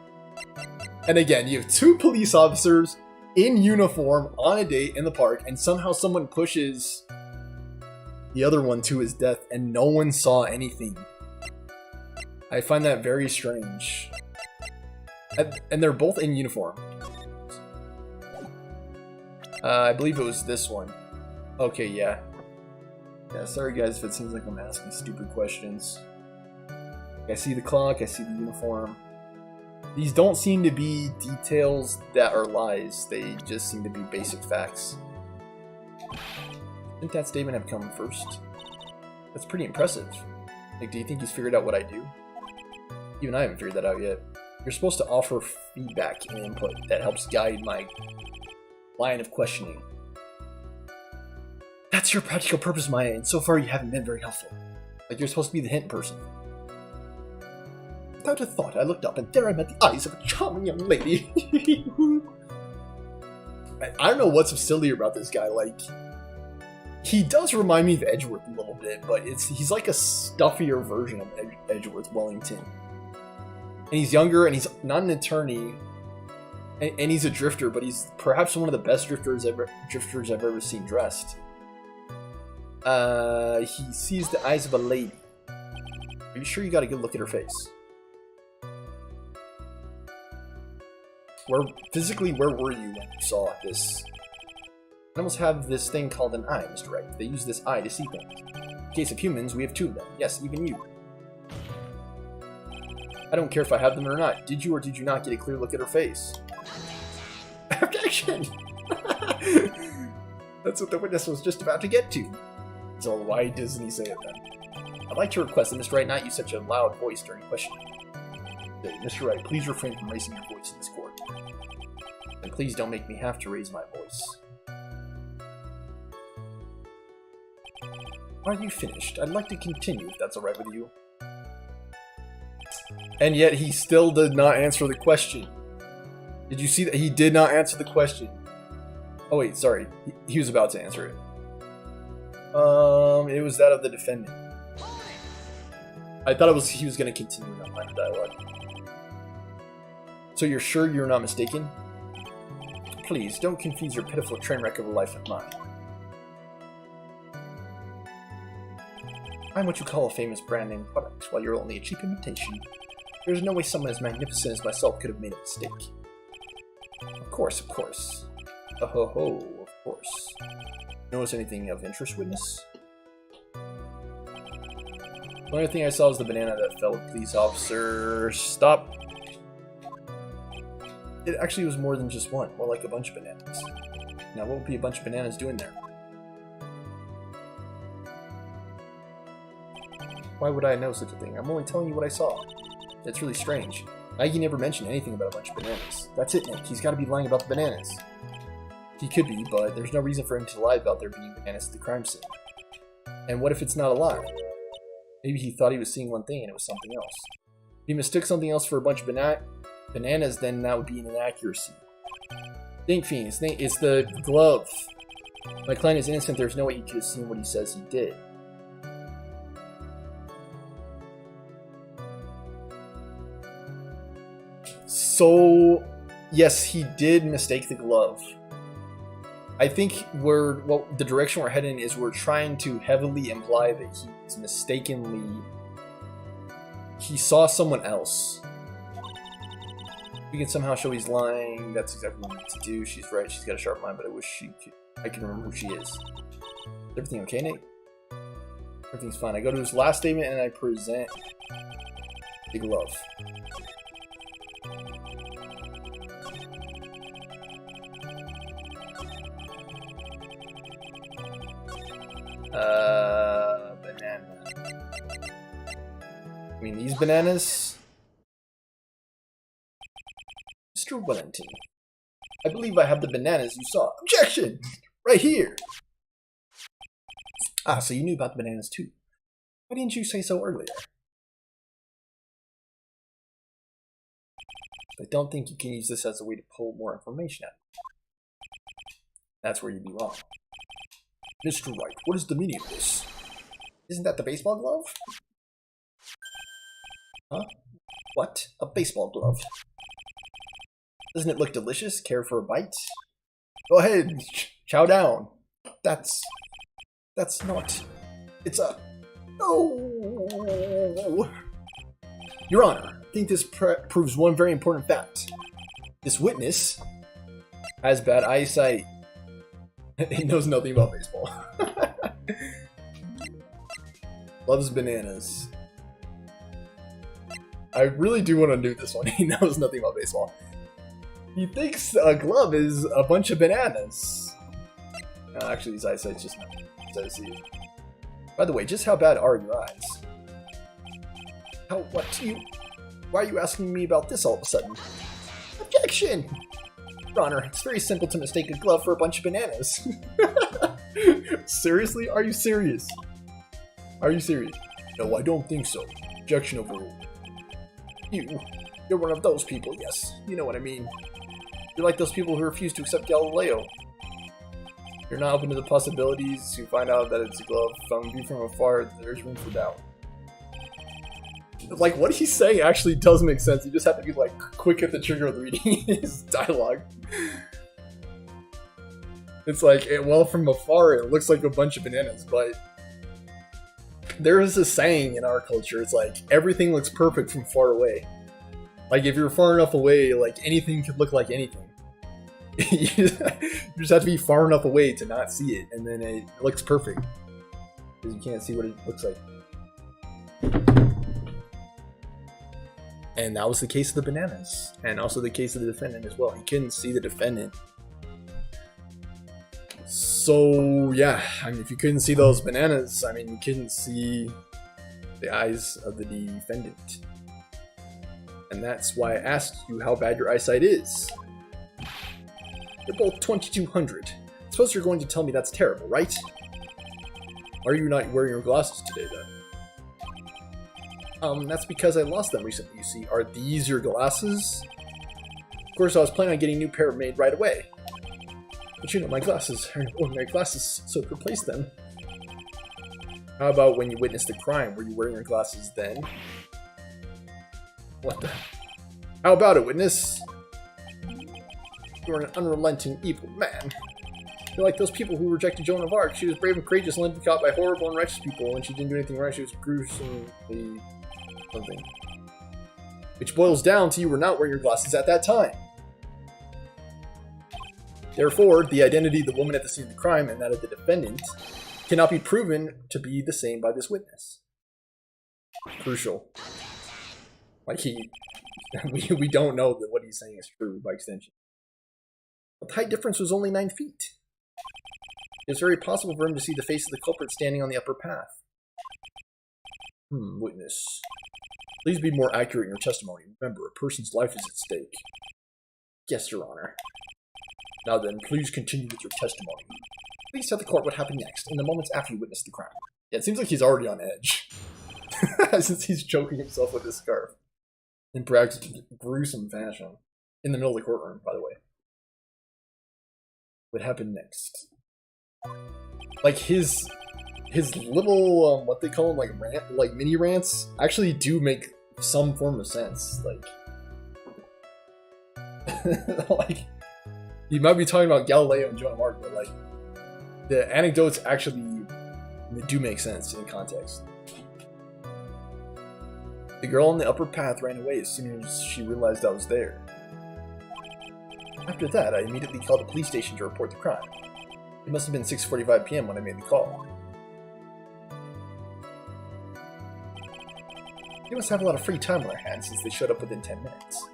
And again, you have 2 police officers in uniform on a date in the park, and somehow someone pushes the other one to his death, and no one saw anything. I find that very strange. And they're both in uniform. I believe it was this one. Okay, yeah. Yeah, sorry guys if it seems like I'm asking stupid questions. I see the clock, I see the uniform. These don't seem to be details that are lies, they just seem to be basic facts. Shouldn't that statement have come first? That's pretty impressive. Like, do you think he's figured out what I do? Even I haven't figured that out yet. You're supposed to offer feedback and input that helps guide my line of questioning. That's your practical purpose, Maya, and so far you haven't been very helpful. Like, you're supposed to be the hint person. Without a thought, I looked up, and there I met the eyes of a charming young lady. I don't know what's so silly about this guy. Like, he does remind me of Edgeworth a little bit, but he's like a stuffier version of Edgeworth Wellington. And he's younger, and he's not an attorney, and he's a drifter, but he's perhaps one of the best drifters I've ever seen dressed. He sees the eyes of a lady. Are you sure you got a good look at her face? Where were you when you saw this? I almost have this thing called an eye, Mr. Wright. They use this eye to see things. In case of humans, we have two of them. Yes, even you. I don't care if I have them or not. Did you or did you not get a clear look at her face? Objection! That's what the witness was just about to get to. So why doesn't he say it then? I'd like to request that Mr. Wright not use such a loud voice during questioning. Mr. Wright, please refrain from raising your voice in this court. And please don't make me have to raise my voice. Are you finished? I'd like to continue if that's alright with you. And yet he still did not answer the question. Did you see that? He did not answer the question. Oh wait, sorry. He was about to answer it. It was that of the defendant. I thought he was going to continue that line of dialogue. So you're sure you're not mistaken? Please, don't confuse your pitiful train wreck of a life with mine. I'm what you call a famous brand name product, while you're only a cheap imitation. There's no way someone as magnificent as myself could have made a mistake. Of course, of course. Oh ho ho, of course. Notice anything of interest, witness? The only thing I saw was the banana that fell with police officer. Stop. It actually was more than just one, more like a bunch of bananas. Now, what would be a bunch of bananas doing there? Why would I know such a thing? I'm only telling you what I saw. It's really strange. Maggie never mentioned anything about a bunch of bananas. That's it, Nick. He's got to be lying about the bananas. He could be, but there's no reason for him to lie about there being bananas at the crime scene. And what if it's not a lie? Maybe he thought he was seeing one thing and it was something else. If he mistook something else for a bunch of bananas, then that would be an inaccuracy. Think, Phoenix. It's the glove. My client is innocent. There's no way he could have seen what he says he did. So, yes, he did mistake the glove. I think the direction we're heading is we're trying to heavily imply that he saw someone else. We can somehow show he's lying. That's exactly what we need to do. She's right. She's got a sharp mind, but I wish I can remember who she is. Is everything okay, Nate? Everything's fine. I go to his last statement and I present the glove. Banana. I mean, these bananas? Mr. Wellington, I believe I have the bananas you saw. Objection! Right here! Ah, so you knew about the bananas too. Why didn't you say so earlier? I don't think you can use this as a way to pull more information out. That's where you'd be wrong. Mr. Wright, what is the meaning of this? Isn't that the baseball glove? Huh? What? A baseball glove? Doesn't it look delicious? Care for a bite? Go ahead, chow down. That's not... It's a... Oh! Your Honor, I think this proves one very important fact. This witness has bad eyesight. He knows nothing about baseball. Loves bananas. I really do want to do this one. He knows nothing about baseball. He thinks a glove is a bunch of bananas. Actually, his eyesight's just not so see. By the way, just how bad are your eyes? Why are you asking me about this all of a sudden? Objection! Your Honor, it's very simple to mistake a glove for a bunch of bananas. Seriously? Are you serious? Are you serious? No, I don't think so. Objection overruled. You're one of those people, yes. You know what I mean. You're like those people who refuse to accept Galileo. You're not open to the possibilities to find out that it's a glove. From view from afar, there's room for doubt. Like, what he's saying actually does make sense. You just have to be, like, quick at the trigger with reading his dialogue. It's like, well, from afar, it looks like a bunch of bananas, but there is a saying in our culture, it's like, everything looks perfect from far away. Like, if you're far enough away, like, anything could look like anything. You just have to be far enough away to not see it, and then it looks perfect. Because you can't see what it looks like. And that was the case of the bananas. And also the case of the defendant as well. He couldn't see the defendant. So, yeah. I mean, if you couldn't see those bananas, I mean, you couldn't see the eyes of the defendant. And that's why I asked you how bad your eyesight is. You're both 2200. I suppose you're going to tell me that's terrible, right? Are you not wearing your glasses today, then? That's because I lost them recently, you see. Are these your glasses? Of course, I was planning on getting a new pair made right away. But you know, my glasses are ordinary glasses, so replace them. How about when you witnessed the crime? Were you wearing your glasses then? What the? How about it, witness? You're an unrelenting, evil man. You're like those people who rejected Joan of Arc. She was brave and courageous and lived caught by horrible and righteous people. When she didn't do anything right, she was gruesomely something. Which boils down to you were not wearing your glasses at that time. Therefore, the identity of the woman at the scene of the crime and that of the defendant cannot be proven to be the same by this witness. Crucial. Like we don't know that what he's saying is true by extension. But the height difference was only 9 feet. It was very possible for him to see the face of the culprit standing on the upper path. Witness. Please be more accurate in your testimony. Remember, a person's life is at stake. Yes, Your Honor. Now then, please continue with your testimony. Please tell the court what happened next, in the moments after you witnessed the crime. Yeah, it seems like he's already on edge. Since he's choking himself with his scarf. In perhaps gruesome fashion. In the middle of the courtroom, by the way. What happened next? Like his little what they call them, like mini rants actually do make some form of sense. Like like you might be talking about Galileo and Joan of Arc, but like the anecdotes actually do make sense in context. The girl on the upper path ran away as soon as she realized I was there. After that, I immediately called the police station to report the crime. It must have been 6:45 p.m. when I made the call. They must have a lot of free time on their hands since they showed up within 10 minutes.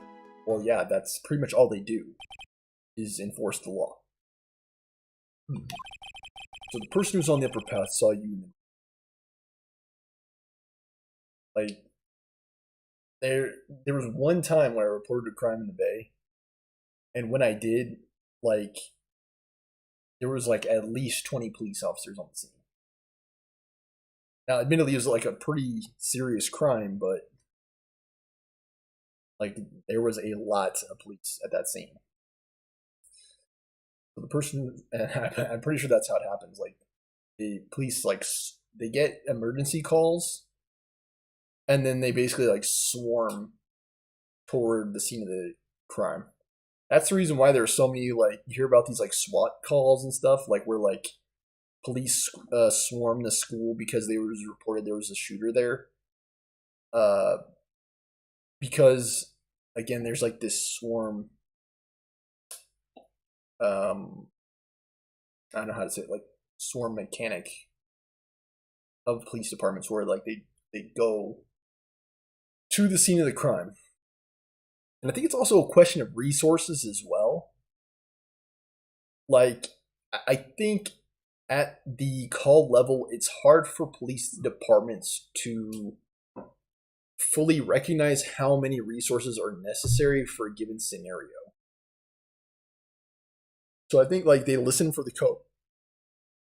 Well, yeah, that's pretty much all they do, is enforce the law. So the person who's on the upper path saw you. Like, there was one time when I reported a crime in the Bay, and when I did, like, there was like at least 20 police officers on the scene. Now, admittedly, it was like a pretty serious crime, but like there was a lot of police at that scene. So the person, I'm pretty sure that's how it happens. Like the police, like they get emergency calls, and then they basically like swarm toward the scene of the crime. That's the reason why there are so many, like, you hear about these like SWAT calls and stuff, like where like police swarm the school because they was reported there was a shooter there. Because again, there's like this swarm. I I don't know how to say it, like sworn mechanic of police departments where like they go to the scene of the crime. And I think it's also a question of resources as well. Like, I think at the call level, it's hard for police departments to fully recognize how many resources are necessary for a given scenario. So I think like they listen for the code.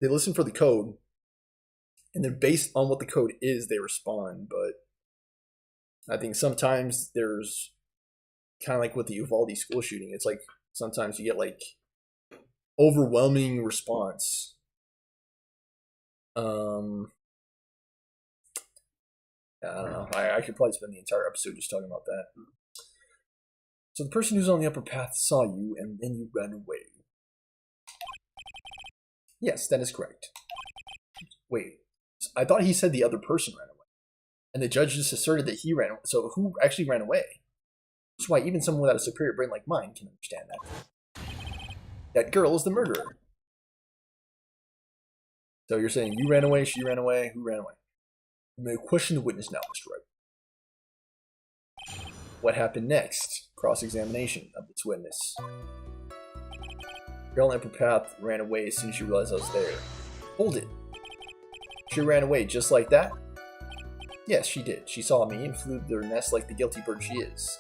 They listen for the code, and then based on what the code is, they respond. But I think sometimes there's kind of like with the Uvalde school shooting. It's like sometimes you get like overwhelming response. I don't know. I could probably spend the entire episode just talking about that. So the person who's on the upper path saw you, and then you ran away. Yes, that is correct. Wait, I thought he said the other person ran away. And the judge just asserted that he ran away. So who actually ran away? That's why even someone without a superior brain like mine can understand that. That girl is the murderer. So you're saying you ran away, she ran away, who ran away? You may question the witness now, Mr. Wright. What happened next? Cross-examination of this witness. Girl on the upper path ran away as soon as she realized I was there. Hold it. She ran away just like that? Yes, she did. She saw me and flew to her nest like the guilty bird she is.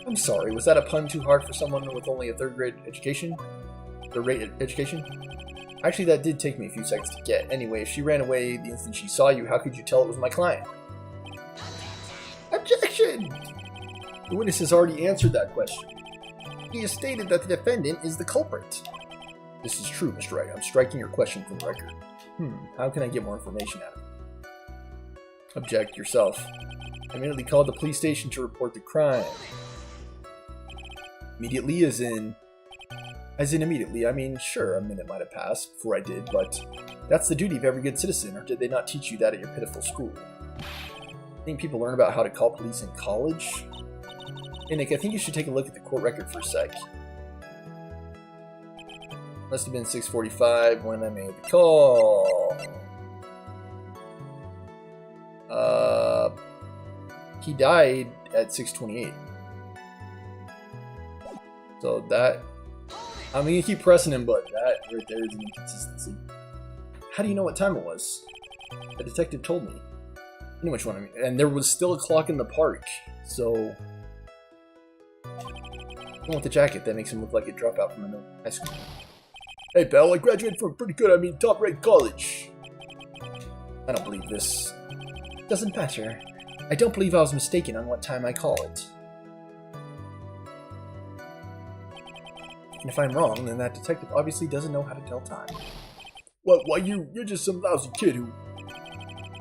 I'm sorry, was that a pun too hard for someone with only a third grade education? Third rate education? Actually, that did take me a few seconds to get. Anyway, if she ran away the instant she saw you, how could you tell it was my client? Objection! The witness has already answered that question. He has stated that the defendant is the culprit. This is true, Mr. Wright. I'm striking your question from the record. How can I get more information out of it? Object yourself. I immediately called the police station to report the crime. Immediately as in immediately. I mean, sure, a minute might have passed before I did, but that's the duty of every good citizen, or did they not teach you that at your pitiful school? I think people learn about how to call police in college. Hey Nick, I think you should take a look at the court record for a sec. Must have been 6:45 when I made the call. He died at 6:28. So that, I'm gonna keep pressing him, but that right there is an inconsistency. How do you know what time it was? The detective told me. You know which one I mean. And there was still a clock in the park, so I want the jacket that makes him look like a dropout from a high school. Hey pal, I graduated from a pretty good, top-ranked college. I don't believe this. Doesn't matter. I don't believe I was mistaken on what time I called. And if I'm wrong, then that detective obviously doesn't know how to tell time. Why you're just some lousy kid who...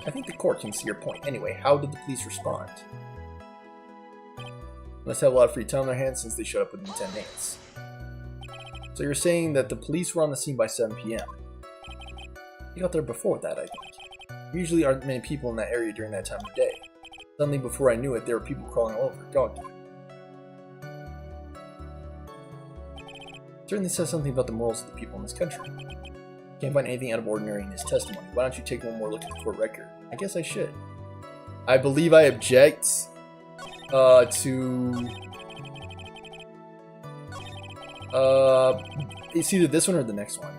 I think the court can see your point. Anyway, how did the police respond? Must have a lot of free time on their hands since they showed up within 10 minutes. So you're saying that the police were on the scene by 7 p.m. You got there before that, I think. There usually aren't many people in that area during that time of day. Suddenly, before I knew it, there were people crawling all over. Dog. Certainly says something about the morals of the people in this country. Can't find anything out of ordinary in his testimony. Why don't you take one more look at the court record? I guess I should. I believe I object to... it's either this one or the next one.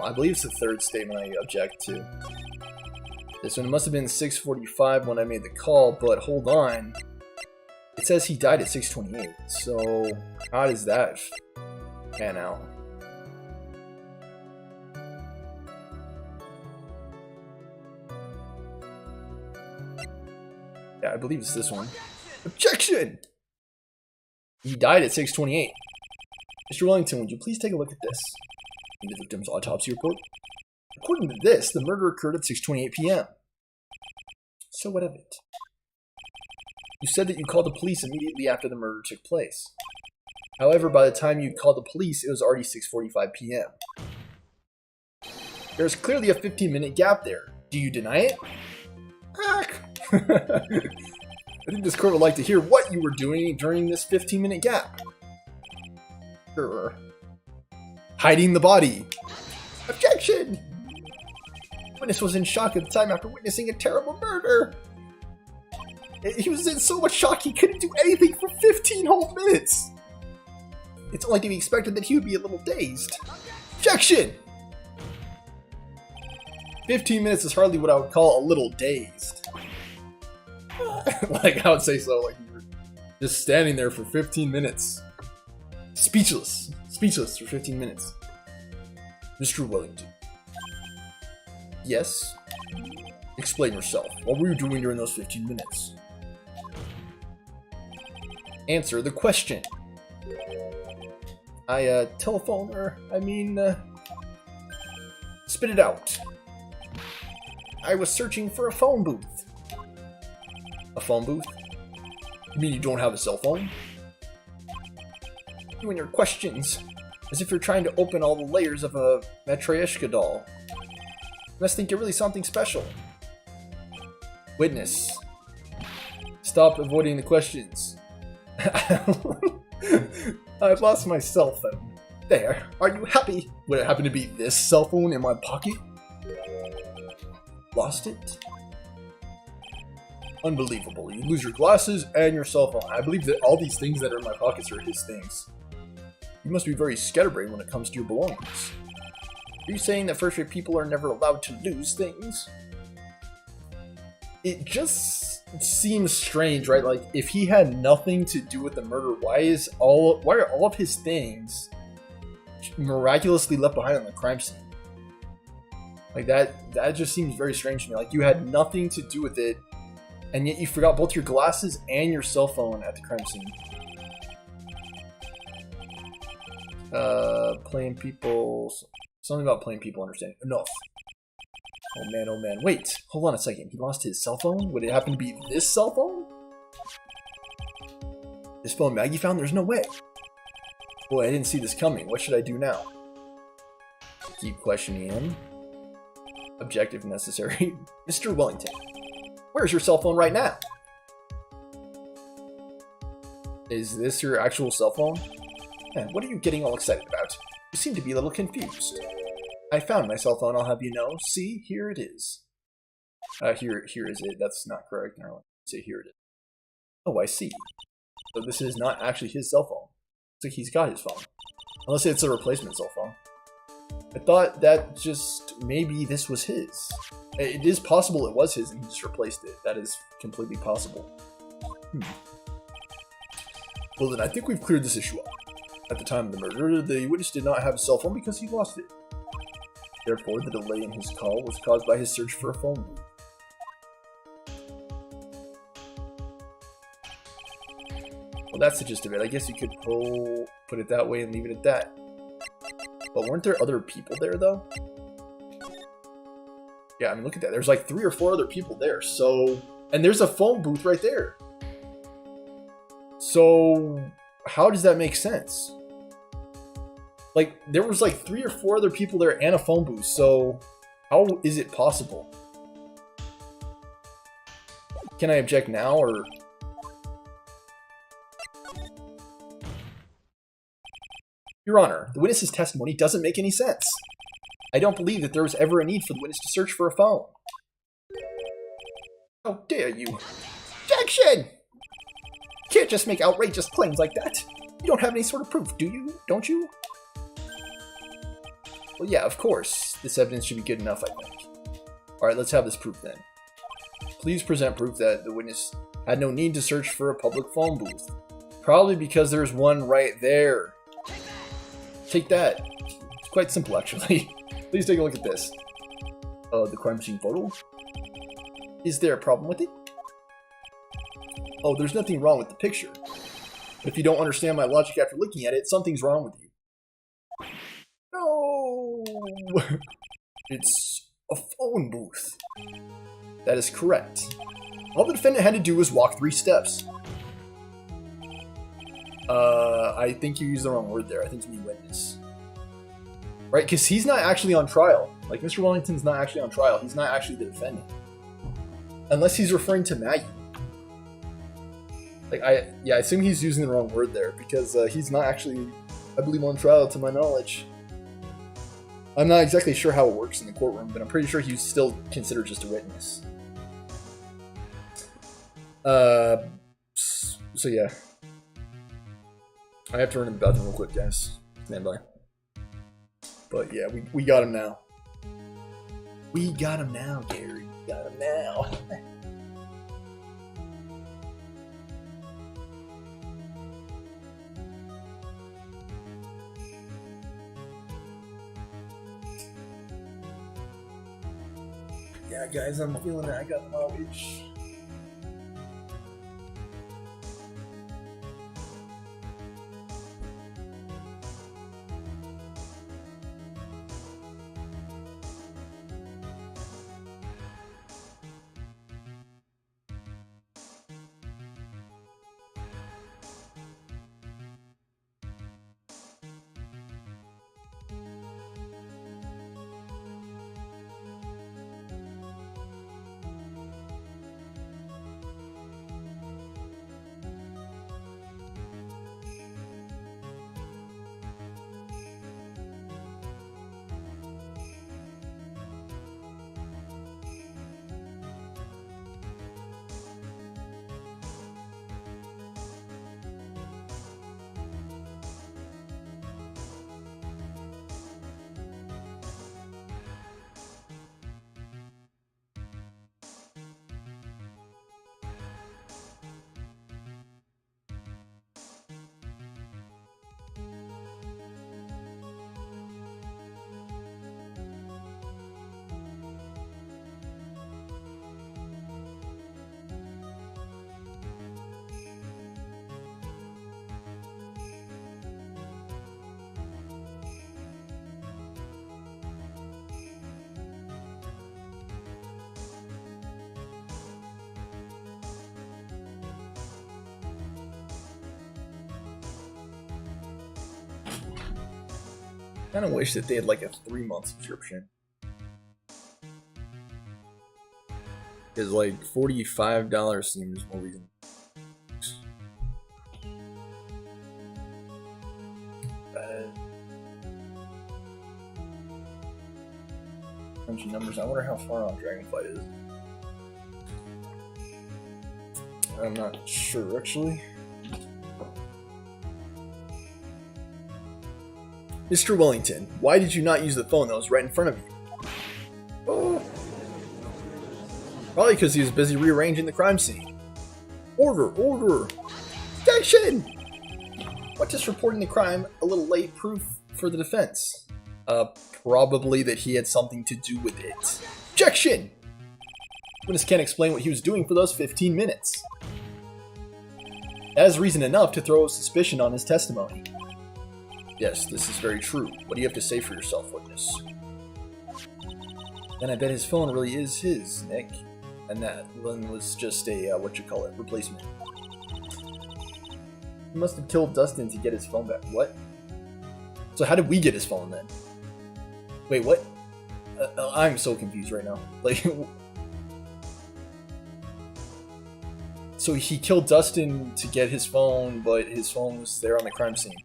I believe it's the third statement I object to. This one, it must have been 6:45 when I made the call, but hold on. It says he died at 6:28, so how does that pan out? Yeah, I believe it's this one. Objection! He died at 6:28. Mr. Wellington, would you please take a look at this? In the victim's autopsy report. According to this, the murder occurred at 6:28 p.m. So what of it? You said that you called the police immediately after the murder took place. However, by the time you called the police, it was already 6:45 p.m. There's clearly a 15-minute gap there. Do you deny it? I think this court would like to hear what you were doing during this 15-minute gap. Sure. Hiding the body. Objection! Witness was in shock at the time after witnessing a terrible murder. He was in so much shock he couldn't do anything for 15 whole minutes. It's only to be expected that he would be a little dazed. Objection! 15 minutes is hardly what I would call a little dazed. Like, I would say so, like, you were just standing there for 15 minutes. Speechless. Speechless for 15 minutes. Mr. Wellington. Yes? Explain yourself. What were you doing during those 15 minutes? Answer the question. Telephone her. Spit it out. I was searching for a phone booth. A phone booth? You mean you don't have a cell phone? You and your questions. As if you're trying to open all the layers of a Matryoshka doll. You must think you're really something special. Witness. Stop avoiding the questions. I've lost my cell phone. There. Are you happy? Would it happen to be this cell phone in my pocket? Lost it? Unbelievable. You lose your glasses and your cell phone. I believe that all these things that are in my pockets are his things. You must be very scatterbrained when it comes to your belongings. Are you saying that first-rate people are never allowed to lose things? It just seems strange, right? Like, if he had nothing to do with the murder, why are all of his things miraculously left behind on the crime scene? Like, that just seems very strange to me. Like, you had nothing to do with it, and yet you forgot both your glasses and your cell phone at the crime scene. Plain people... Something about plain people understanding. Enough. Oh man, oh man. Wait, hold on a second. He lost his cell phone? Would it happen to be this cell phone? This phone Maggie found? There's no way. Boy, I didn't see this coming. What should I do now? Keep questioning him. Objective necessary. Mr. Wellington, where's your cell phone right now? Is this your actual cell phone? Man, what are you getting all excited about? You seem to be a little confused. I found my cell phone, I'll have you know. See, here it is. Here is it. That's not correct. No, say here it is. Oh, I see. So this is not actually his cell phone. Looks like he's got his phone. Unless it's a replacement cell phone. I thought that just maybe this was his. It is possible it was his and he just replaced it. That is completely possible. Well then, I think we've cleared this issue up. At the time of the murder, the witness did not have a cell phone because he lost it. Therefore, the delay in his call was caused by his search for a phone booth. Well, that's the gist of it. I guess you could put it that way and leave it at that. But weren't there other people there, though? Yeah, I mean, look at that. There's like 3 or 4 other people there. So, and there's a phone booth right there. So, how does that make sense? Like, there was like 3 or 4 other people there and a phone booth, so how is it possible? Can I object now, or... Your Honor, the witness's testimony doesn't make any sense. I don't believe that there was ever a need for the witness to search for a phone. How dare you! Objection! You can't just make outrageous claims like that. You don't have any sort of proof, do you? Don't you? Well, yeah, of course. This evidence should be good enough, I think. Alright, let's have this proof then. Please present proof that the witness had no need to search for a public phone booth. Probably because there's one right there. Take that. It's quite simple, actually. Please take a look at this. The crime scene photo? Is there a problem with it? Oh, there's nothing wrong with the picture. But if you don't understand my logic after looking at it, something's wrong with you. No! It's a phone booth. That is correct. All the defendant had to do was walk 3 steps. I think you used the wrong word there. I think you mean witness. Right? Because he's not actually on trial. Like, Mr. Wellington's not actually on trial. He's not actually the defendant. Unless he's referring to Maggie. Like, I assume he's using the wrong word there, because he's not actually, I believe, on trial to my knowledge. I'm not exactly sure how it works in the courtroom, but I'm pretty sure he's still considered just a witness. So yeah. I have to run to the bathroom real quick, guys. Stand by. But yeah, we got him now. We got him now, Gary. We got him now. Yeah, guys, I'm feeling it. I got knowledge. I kind of wish that they had like a 3-month subscription. Because like $45 seems more reasonable. Bunch of numbers. I wonder how far on Dragonflight is. I'm not sure actually. Mr. Wellington, why did you not use the phone that was right in front of you? Oh. Probably because he was busy rearranging the crime scene. Order, order! Objection! What does reporting the crime a little late proof for the defense? Probably that he had something to do with it. Objection! Witness can't explain what he was doing for those 15 minutes. That is reason enough to throw suspicion on his testimony. Yes, this is very true. What do you have to say for yourself, witness? Then I bet his phone really is his, Nick. And that one was just a, replacement. He must have killed Dustin to get his phone back. What? So how did we get his phone then? Wait, what? I'm so confused right now. Like, so he killed Dustin to get his phone, but his phone was there on the crime scene.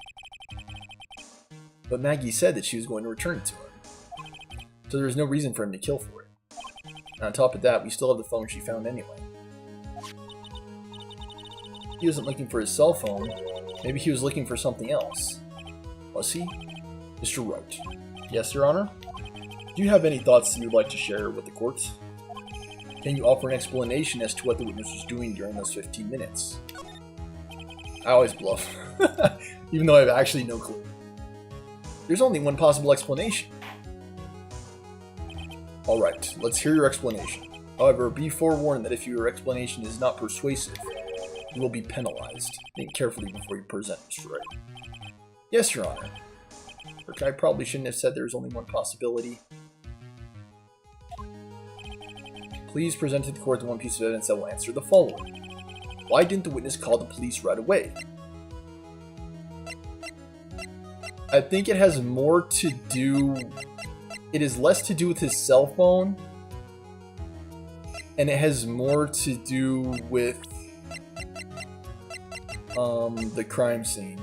But Maggie said that she was going to return it to him. So there was no reason for him to kill for it. And on top of that, we still have the phone she found anyway. He wasn't looking for his cell phone. Maybe he was looking for something else. Was he? Mr. Wright. Yes, Your Honor? Do you have any thoughts that you would like to share with the court? Can you offer an explanation as to what the witness was doing during those 15 minutes? I always bluff. Even though I have actually no clue. There's only one possible explanation. Alright, let's hear your explanation. However, be forewarned that if your explanation is not persuasive, you will be penalized. Think carefully before you present, Mr. Wright. Yes, Your Honor. Which I probably shouldn't have said there's only one possibility. Please present to the court the one piece of evidence that will answer the following. Why didn't the witness call the police right away? I think it has more to do... It is less to do with his cell phone, and it has more to do with the crime scene.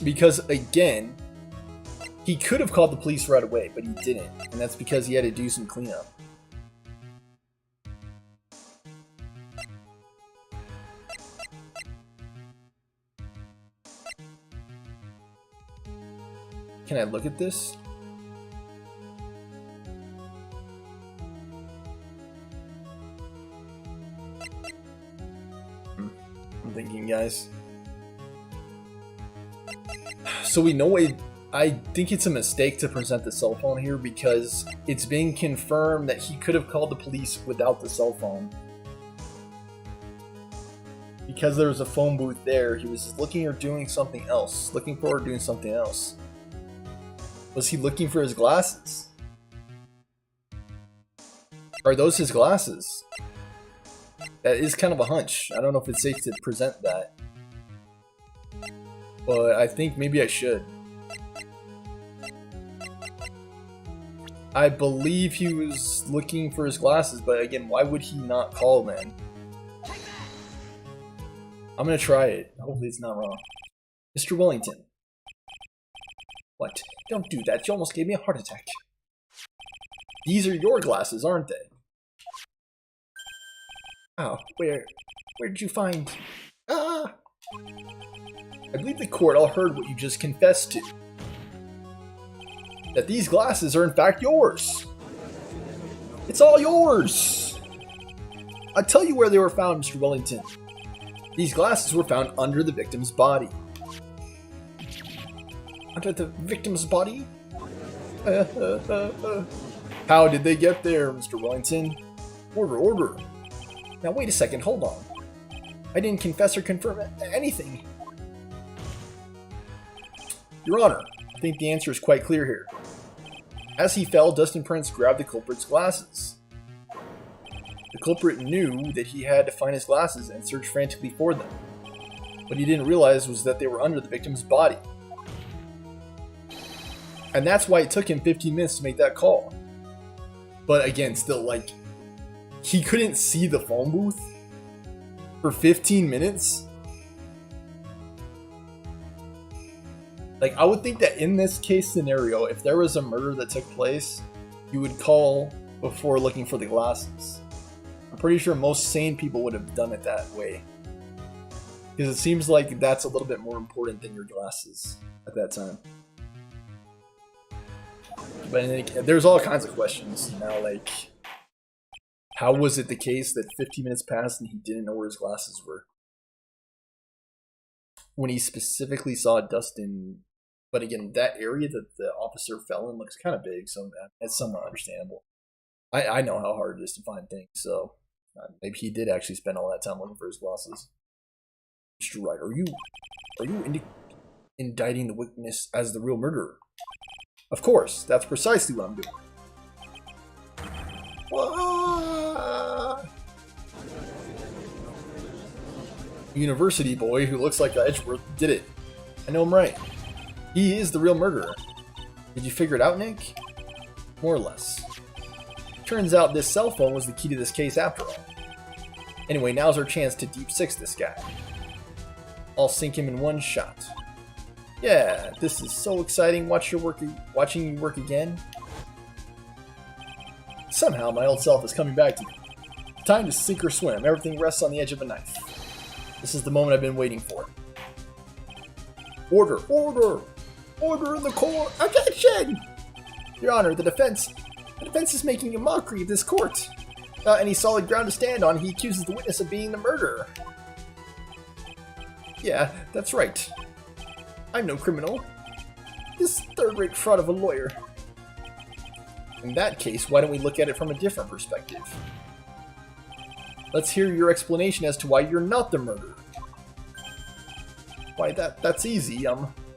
Because, again, he could have called the police right away, but he didn't. And that's because he had to do some cleanup. Can I look at this? I'm thinking, guys. So we know it. I think it's a mistake to present the cell phone here because it's being confirmed that he could have called the police without the cell phone. Because there was a phone booth there, he was looking or doing something else. Looking for or doing something else. Was he looking for his glasses? Are those his glasses? That is kind of a hunch. I don't know if it's safe to present that. But I think maybe I should. I believe he was looking for his glasses, but again, why would he not call then? I'm gonna try it. Hopefully it's not wrong. Mr. Wellington. What? Don't do that. You almost gave me a heart attack. These are your glasses, aren't they? Oh, where did you find... Ah! I believe the court all heard what you just confessed to. That these glasses are in fact yours. It's all yours. I'll tell you where they were found, Mr. Wellington. These glasses were found under the victim's body. Under the victim's body? How did they get there, Mr. Wellington? Order, order. Now wait a second, hold on. I didn't confess or confirm anything. Your Honor, I think the answer is quite clear here. As he fell, Dustin Prince grabbed the culprit's glasses. The culprit knew that he had to find his glasses and search frantically for them. What he didn't realize was that they were under the victim's body. And that's why it took him 15 minutes to make that call. But again, still, like, he couldn't see the phone booth for 15 minutes? Like, I would think that in this case scenario, if there was a murder that took place, you would call before looking for the glasses. I'm pretty sure most sane people would have done it that way. Because it seems like that's a little bit more important than your glasses at that time. But there's all kinds of questions now, like, how was it the case that 15 minutes passed and he didn't know where his glasses were? When he specifically saw Dustin. But again, that area that the officer fell in looks kind of big, so that's somewhat understandable. I know how hard it is to find things, so maybe he did actually spend all that time looking for his glasses. Mr. Wright, are you indicting the witness as the real murderer? Of course, that's precisely what I'm doing. University boy who looks like Edgeworth did it. I know him right. He is the real murderer. Did you figure it out, Nick? More or less. Turns out this cell phone was the key to this case after all. Anyway, now's our chance to deep six this guy. I'll sink him in one shot. Yeah, this is so exciting watching you work again. Somehow my old self is coming back to me. Time to sink or swim. Everything rests on the edge of a knife. This is the moment I've been waiting for. Order! Order! Order in the court! Attention! Your Honor, the defense is making a mockery of this court. Without any solid ground to stand on, he accuses the witness of being the murderer. Yeah, that's right. I'm no criminal. This third-rate fraud of a lawyer. In that case, why don't we look at it from a different perspective? Let's hear your explanation as to why you're not the murderer. Why, that's easy.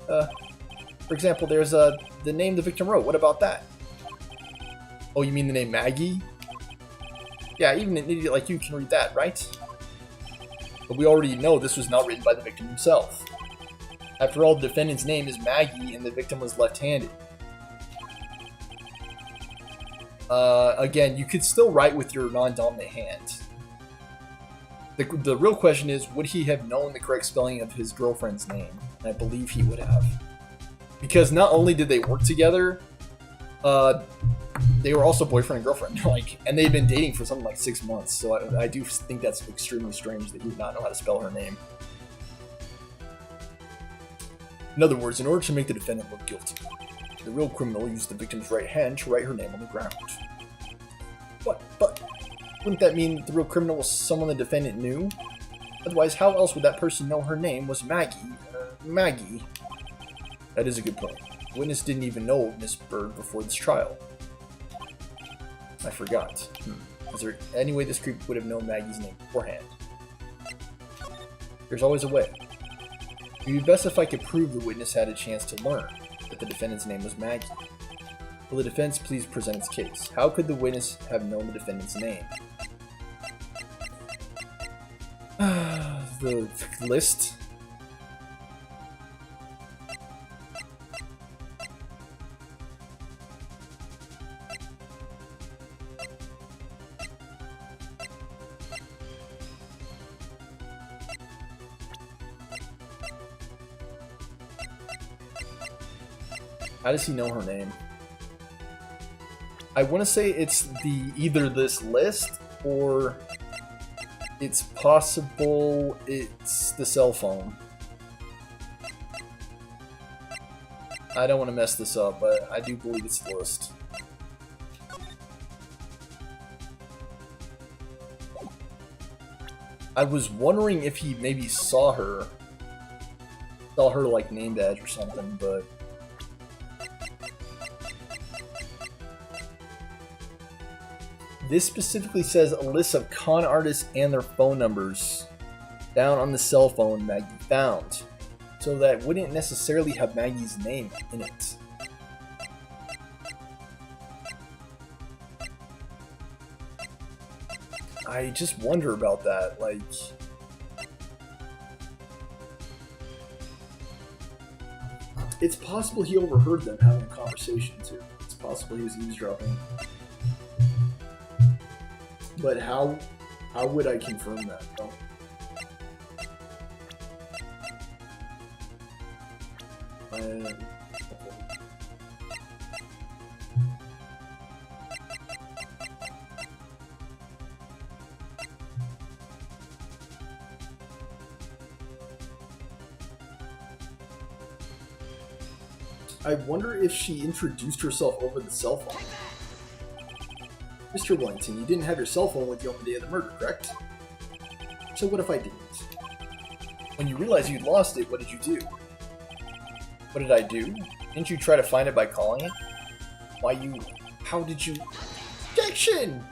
For example, there's the name the victim wrote. What about that? Oh, you mean the name Maggie? Yeah, even an idiot like you can read that, right? But we already know this was not written by the victim himself. After all, the defendant's name is Maggie, and the victim was left-handed. Again, you could still write with your non-dominant hand. The real question is, would he have known the correct spelling of his girlfriend's name? And I believe he would have. Because not only did they work together, they were also boyfriend and girlfriend. And they'd been dating for something like 6 months. So I do think that's extremely strange that he would not know how to spell her name. In other words, in order to make the defendant look guilty, the real criminal used the victim's right hand to write her name on the ground. What? But wouldn't that mean the real criminal was someone the defendant knew? Otherwise, how else would that person know her name was Maggie? Maggie. That is a good point. The witness didn't even know Miss Bird before this trial. I forgot. Is there any way this creep would have known Maggie's name beforehand? There's always a way. It would be best if I could prove the witness had a chance to learn that the defendant's name was Maggie. Will the defense please present its case? How could the witness have known the defendant's name? The list. How does he know her name? I want to say it's either this list or it's possible it's the cell phone. I don't want to mess this up, but I do believe it's the list. I was wondering if he maybe saw her like name badge or something, but this specifically says a list of con artists and their phone numbers down on the cell phone Maggie found. So that wouldn't necessarily have Maggie's name in it. I just wonder about that, like... It's possible he overheard them having a conversation too. It's possible he was eavesdropping. But how would I confirm that? Oh. I wonder if she introduced herself over the cell phone. Mr. Wellington, you didn't have your cell phone with you on the day of the murder, correct? So what if I didn't? When you realized you'd lost it, what did you do? What did I do? Didn't you try to find it by calling it? How did you... Objection!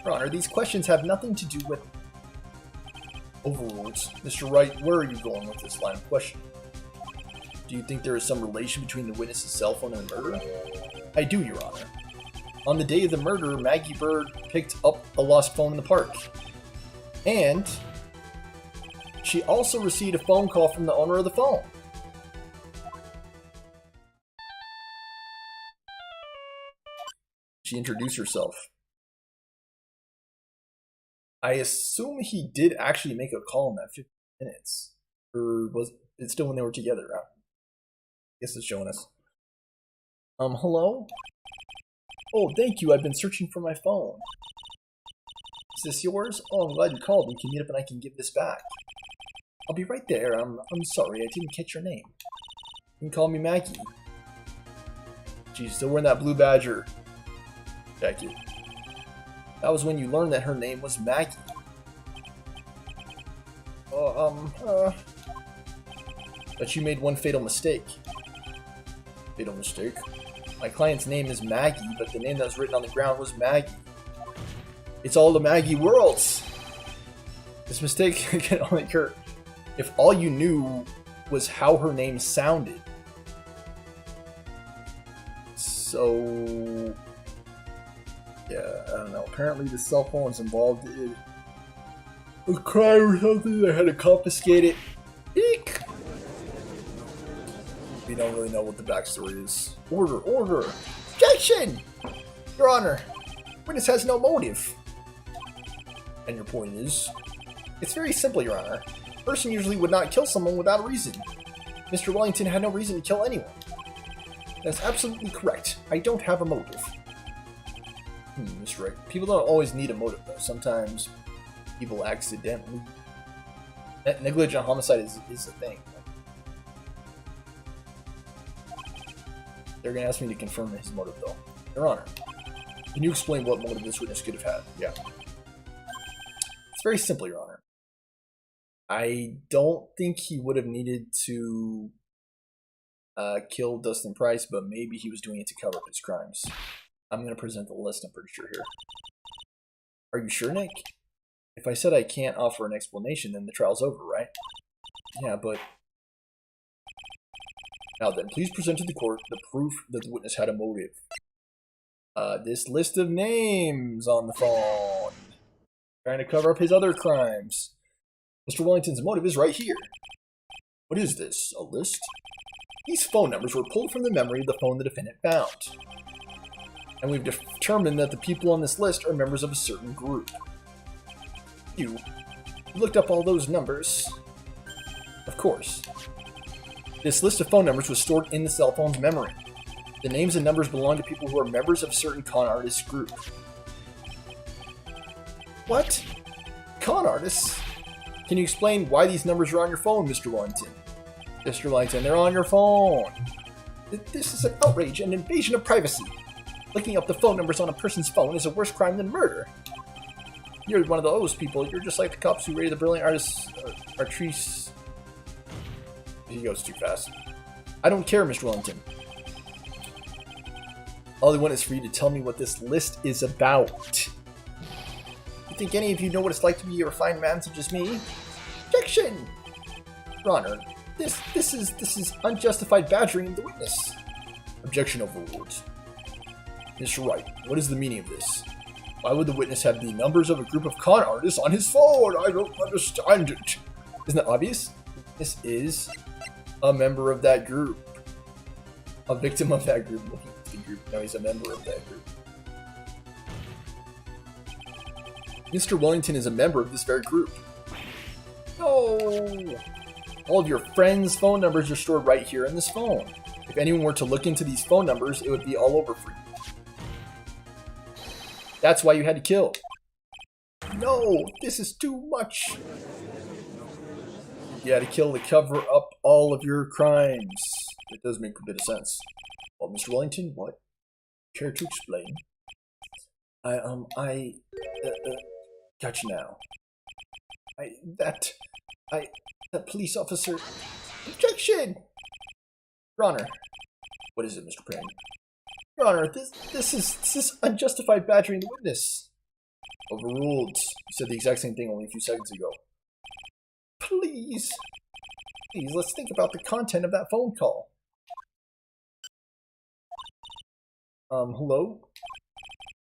Your Honor, these questions have nothing to do with... Overruled. Mr. Wright, where are you going with this line of questioning? Do you think there is some relation between the witness's cell phone and the murder? I do, Your Honor. On the day of the murder, Maggie Bird picked up a lost phone in the park. And she also received a phone call from the owner of the phone. She introduced herself. I assume he did actually make a call in that 15 minutes. Or was it still when they were together? I guess it's showing us. Hello? Oh, thank you. I've been searching for my phone. Is this yours? Oh, I'm glad you called. We can meet up and I can give this back. I'll be right there. I'm sorry. I didn't catch your name. You can call me Maggie. She's still wearing that blue Badger jacket. That was when you learned that her name was Maggie. But you made one fatal mistake. Fatal mistake? My client's name is Maggie, but the name that was written on the ground was Maggie. It's all the Maggie worlds. This mistake can only occur if all you knew was how her name sounded. So... yeah, I don't know. Apparently the cell phone is involved in a crime or something. They had to confiscate it. Eek! We don't really know what the backstory is. Order! Order! Objection! Your Honor, witness has no motive. And your point is? It's very simple, Your Honor. A person usually would not kill someone without a reason. Mr. Wellington had no reason to kill anyone. That's absolutely correct. I don't have a motive. Mr. Wright. People don't always need a motive, though. Sometimes people accidentally... Negligent homicide is a thing. They're going to ask me to confirm his motive, though. Your Honor, can you explain what motive this witness could have had? Yeah. It's very simple, Your Honor. I don't think he would have needed to kill Dustin Price, but maybe he was doing it to cover up his crimes. I'm going to present the list, I'm pretty sure, here. Are you sure, Nick? If I said I can't offer an explanation, then the trial's over, right? Yeah, but... Now then, please present to the court the proof that the witness had a motive. This list of names on the phone. Trying to cover up his other crimes. Mr. Wellington's motive is right here. What is this? A list? These phone numbers were pulled from the memory of the phone the defendant found. And we've determined that the people on this list are members of a certain group. You looked up all those numbers. Of course. This list of phone numbers was stored in the cell phone's memory. The names and numbers belong to people who are members of a certain con artist group. What? Con artists? Can you explain why these numbers are on your phone, Mr. Wellington? Mr. Wellington, they're on your phone. This is an outrage and invasion of privacy. Looking up the phone numbers on a person's phone is a worse crime than murder. You're one of those people. You're just like the cops who raided the brilliant artist Artrice. He goes too fast. I don't care, Mr. Wellington. All I want is for you to tell me what this list is about. You think any of you know what it's like to be a refined man such as me? Objection! Your Honor, this is unjustified badgering of the witness. Objection overruled. Mr. Wright, what is the meaning of this? Why would the witness have the numbers of a group of con artists on his phone? I don't understand it. Isn't that obvious? This is a member of that group. A victim of that group looking at the group. No, he's a member of that group. Mr. Wellington is a member of this very group. No! All of your friends' phone numbers are stored right here in this phone. If anyone were to look into these phone numbers, it would be all over for you. That's why you had to kill. No, this is too much. You had to kill to cover up all of your crimes. It does make a bit of sense. Well, Mr. Wellington, what? Care to explain? Gotcha now. That police officer. Objection! Your Honor. What is it, Mr. Crane? Your Honor, this is unjustified badgering the witness. Overruled. You said the exact same thing only a few seconds ago. Please, let's think about the content of that phone call. Hello?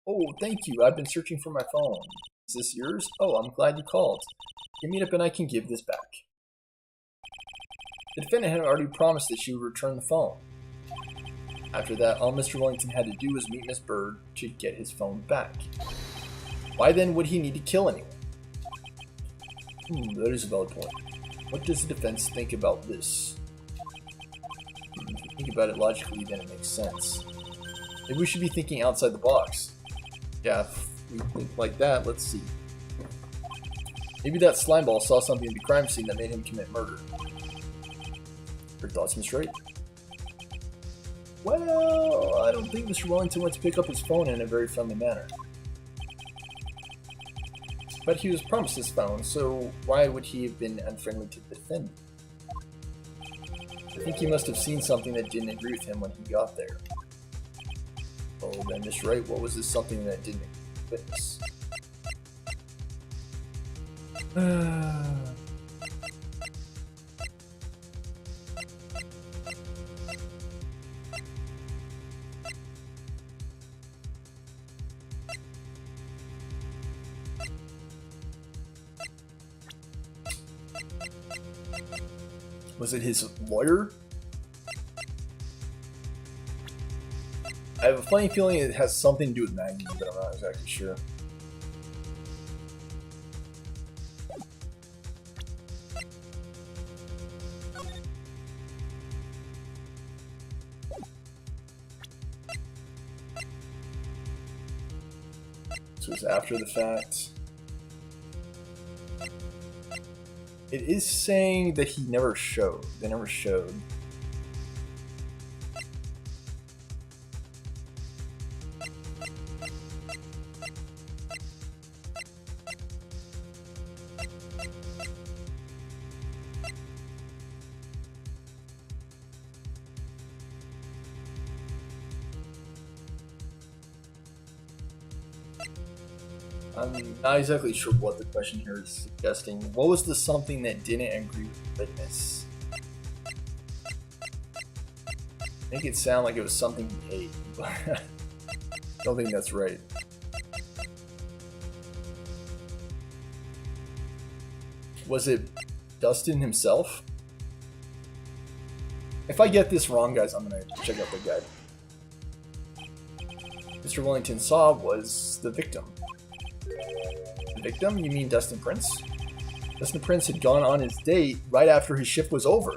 Oh, thank you. I've been searching for my phone. Is this yours? Oh, I'm glad you called. Give me it up and I can give this back. The defendant had already promised that she would return the phone. After that, all Mr. Wellington had to do was meet Miss Bird to get his phone back. Why then would he need to kill anyone? That is a valid point. What does the defense think about this? If you think about it logically, then it makes sense. Maybe we should be thinking outside the box. Yeah, if we think like that, let's see. Maybe that slimeball saw something at the crime scene that made him commit murder. Your thoughts, Miss Wright? Well, I don't think Mr. Wellington went to pick up his phone in a very friendly manner. But he was promised his phone, so why would he have been unfriendly to the defendant? I think he must have seen something that didn't agree with him when he got there. Oh, then, Miss Wright, what was this something that didn't witness? Was it his lawyer? I have a funny feeling it has something to do with Maggie, but I'm not exactly sure. This was after the fact. It is saying that he never showed. They never showed. I'm not exactly sure what the question here is suggesting. What was the something that didn't agree with the witness? Make it sound like it was something he ate, but I don't think that's right. Was it Dustin himself? If I get this wrong, guys, I'm gonna check out the guide. Mr. Wellington saw was the victim. The victim? You mean Dustin Prince? Dustin Prince had gone on his date right after his shift was over.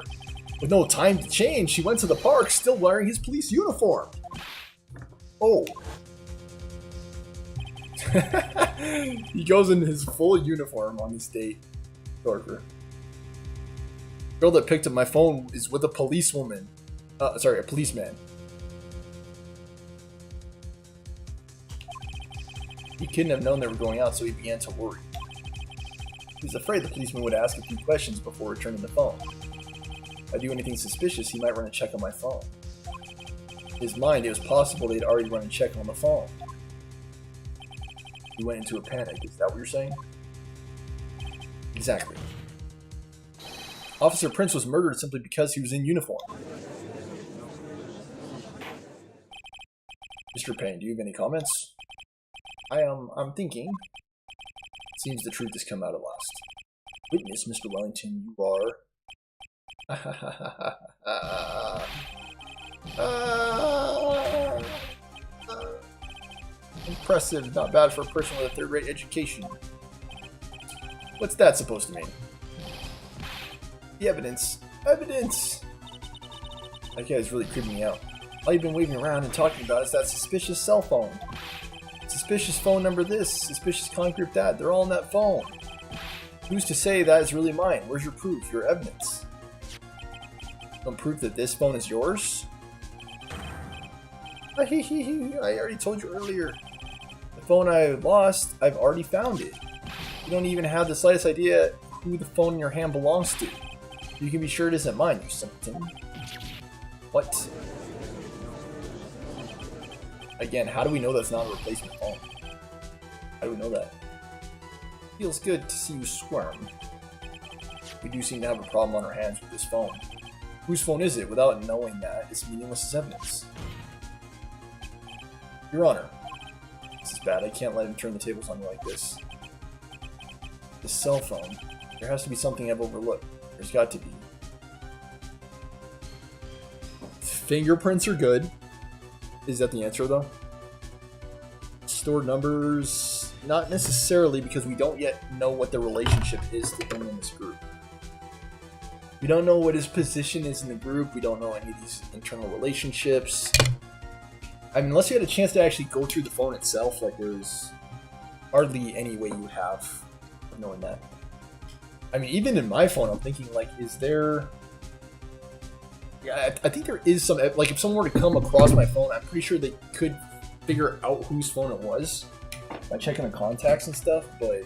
With no time to change, he went to the park still wearing his police uniform. Oh. He goes in his full uniform on this date. Dorker. The girl that picked up my phone is with a policewoman. Sorry, a policeman. He couldn't have known they were going out, so he began to worry. He was afraid the policeman would ask a few questions before returning the phone. If I do anything suspicious, he might run a check on my phone. In his mind, it was possible they'd already run a check on the phone. He went into a panic. Is that what you're saying? Exactly. Officer Prince was murdered simply because he was in uniform. Mr. Payne, do you have any comments? I'm thinking. Seems the truth has come out at last. Witness, Mr. Wellington, you are... Impressive, not bad for a person with a third-rate education. What's that supposed to mean? The evidence. Evidence! That guy's really creeping me out. All you've been waving around and talking about is that suspicious cell phone. Suspicious phone number this, suspicious con group that, they're all on that phone. Who's to say that is really mine? Where's your proof, your evidence? Some proof that this phone is yours? I already told you earlier. The phone I lost, I've already found it. You don't even have the slightest idea who the phone in your hand belongs to. You can be sure it isn't mine, you simpleton. What? Again, how do we know that's not a replacement phone? How do we know that? Feels good to see you squirm. We do seem to have a problem on our hands with this phone. Whose phone is it? Without knowing that, it's meaningless as evidence. Your Honor, this is bad. I can't let him turn the tables on me like this. This cell phone. There has to be something I've overlooked. There's got to be. Fingerprints are good. Is that the answer, though? Stored numbers? Not necessarily, because we don't yet know what the relationship is to him in this group. We don't know what his position is in the group. We don't know any of these internal relationships. I mean, unless you had a chance to actually go through the phone itself, like there's hardly any way you would have of knowing that. I mean, even in my phone, I'm thinking, like, is there... Yeah, I think there is some... Like, if someone were to come across my phone, I'm pretty sure they could figure out whose phone it was by checking the contacts and stuff, but...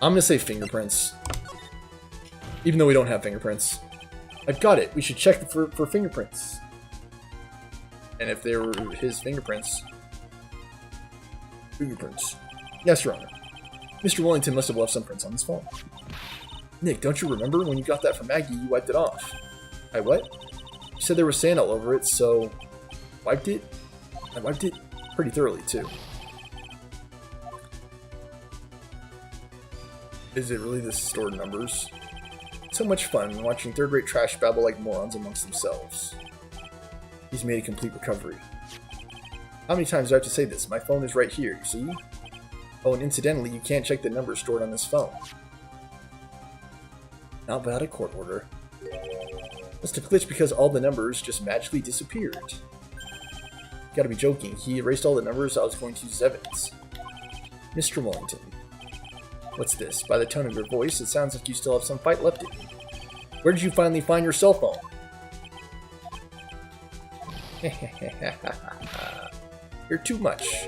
I'm gonna say fingerprints. Even though we don't have fingerprints. I've got it. We should check for fingerprints. And if they were his fingerprints... Fingerprints. Yes, Your Honor. Mr. Wellington must have left some prints on his phone. Nick, don't you remember when you got that from Maggie, you wiped it off? I what? You said there was sand all over it, so... Wiped it? I wiped it pretty thoroughly, too. Is it really the stored numbers? So much fun watching third-rate trash babble like morons amongst themselves. He's made a complete recovery. How many times do I have to say this? My phone is right here, you see? Oh, and incidentally, you can't check the numbers stored on this phone. Not without a court order. Must have glitched because all the numbers just magically disappeared. Gotta be joking. He erased all the numbers I was going to use as evidence. Mr. Wellington. What's this? By the tone of your voice, it sounds like you still have some fight left in you. Where did you finally find your cell phone? You're too much.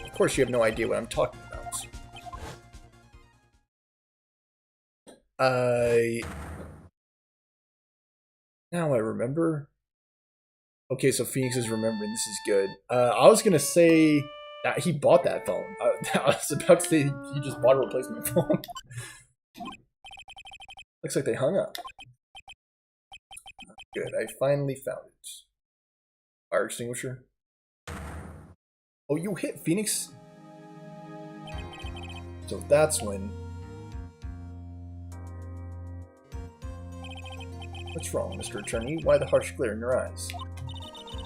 Of course you have no idea what I'm talking about. Now I remember. Okay, so Phoenix is remembering. This is good. I was gonna say that he bought that phone. I was about to say he just bought a replacement phone. Looks like they hung up. Good, I finally found it. Fire extinguisher. Oh, you hit Phoenix? So that's when... What's wrong, Mr. Attorney? Why the harsh glare in your eyes?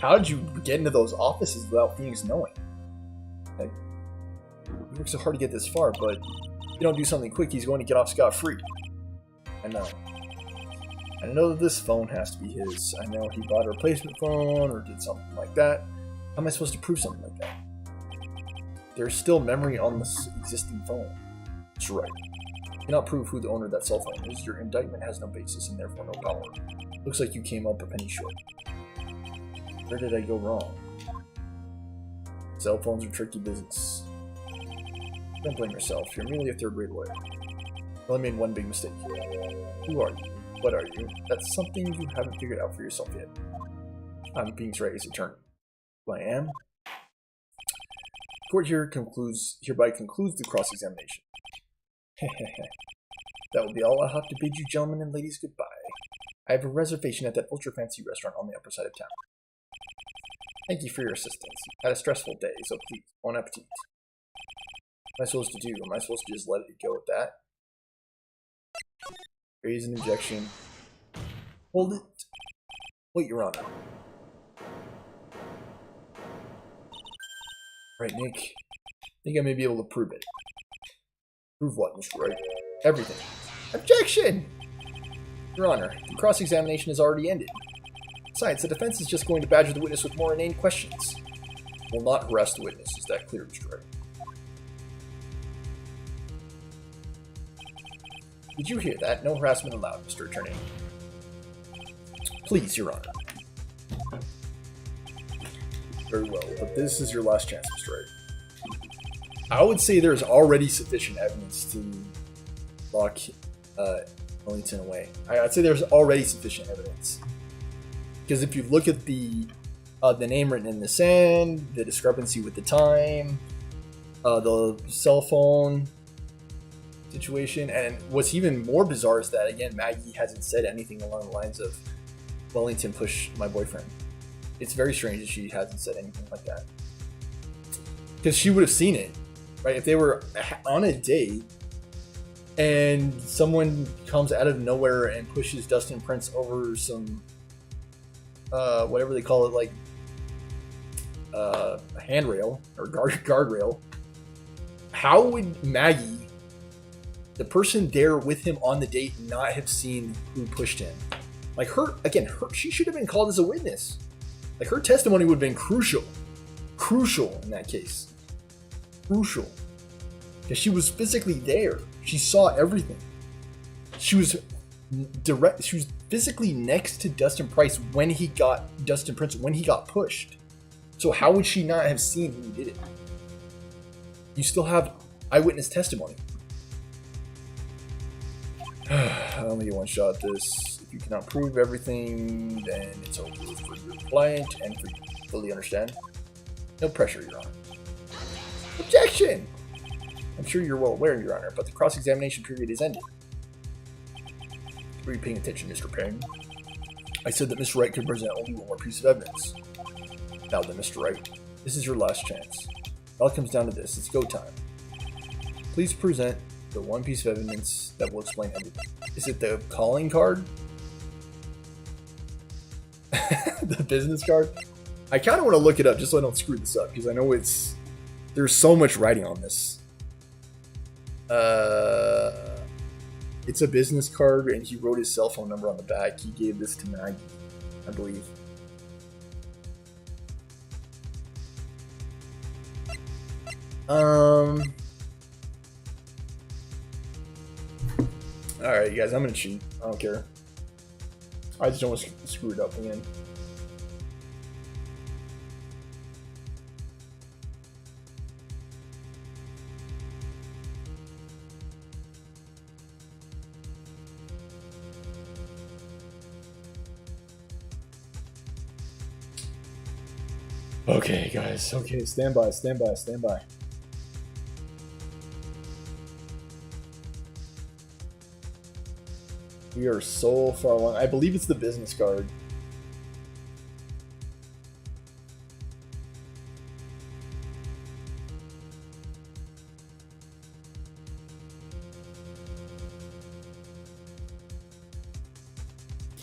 How did you get into those offices without Phoenix knowing? Like, you worked so hard to get this far, but if you don't do something quick, he's going to get off scot-free. I know. I know that this phone has to be his. I know he bought a replacement phone or did something like that. How am I supposed to prove something like that? There's still memory on this existing phone. That's right. You cannot prove who the owner of that cell phone is. Your indictment has no basis and therefore no power. Looks like you came up a penny short. Where did I go wrong? Cell phones are tricky business. Don't blame yourself. You're merely a third-rate lawyer. You only made one big mistake here. Who are you? What are you? That's something you haven't figured out for yourself yet. I'm Phoenix Wright's attorney. Who I am? The court hereby concludes the cross-examination. That will be all. I'll have to bid you gentlemen and ladies goodbye. I have a reservation at that ultra-fancy restaurant on the upper side of town. Thank you for your assistance. You've had a stressful day, so please, bon appetit. What am I supposed to do? Am I supposed to just let it go with that? Raise an objection. Hold it. Wait, Your Honor. Right, Nick. I think I may be able to prove it. Prove what, Mr. Wright? Everything. Objection! Your Honor, the cross-examination has already ended. Besides, the defense is just going to badger the witness with more inane questions. Will not harass the witness. Is that clear, Mr. Wright? Did you hear that? No harassment allowed, Mr. Attorney. Please, Your Honor. Very well, but this is your last chance, Mr. Wright. I would say there's already sufficient evidence to lock Wellington away. I'd say there's already sufficient evidence. Because if you look at the name written in the sand, the discrepancy with the time, the cell phone situation, and what's even more bizarre is that, again, Maggie hasn't said anything along the lines of Wellington pushed my boyfriend. It's very strange that she hasn't said anything like that. Because she would have seen it, right? If they were on a date and someone comes out of nowhere and pushes Dustin Prince over some, whatever they call it, like a handrail or guardrail, how would Maggie, the person there with him on the date, not have seen who pushed him? Like she should have been called as a witness. Like, her testimony would have been crucial in that case. Crucial. Because she was physically there. She saw everything. She was physically next to Dustin Prince when he got pushed. So how would she not have seen who did it? You still have eyewitness testimony. I only get one shot at this. If you cannot prove everything, then it's over for your client and for you. Fully understand? No pressure, Your Honor. Objection! I'm sure you're well aware, Your Honor, but the cross-examination period is ended. Were you paying attention, Mr. Payne? I said that Mr. Wright could present only one more piece of evidence. Now then, Mr. Wright, this is your last chance. It all comes down to this. It's go time. Please present the one piece of evidence that will explain everything. Is it the calling card? The business card? I kind of want to look it up just so I don't screw this up, because I know there's so much writing on this. It's a business card, and he wrote his cell phone number on the back. He gave this to Maggie, I believe. All right, you guys, I'm gonna cheat. I don't care. I just don't want to screw it up again. Okay, guys. Okay, stand by, stand by, stand by. We are so far along. I believe it's the business card.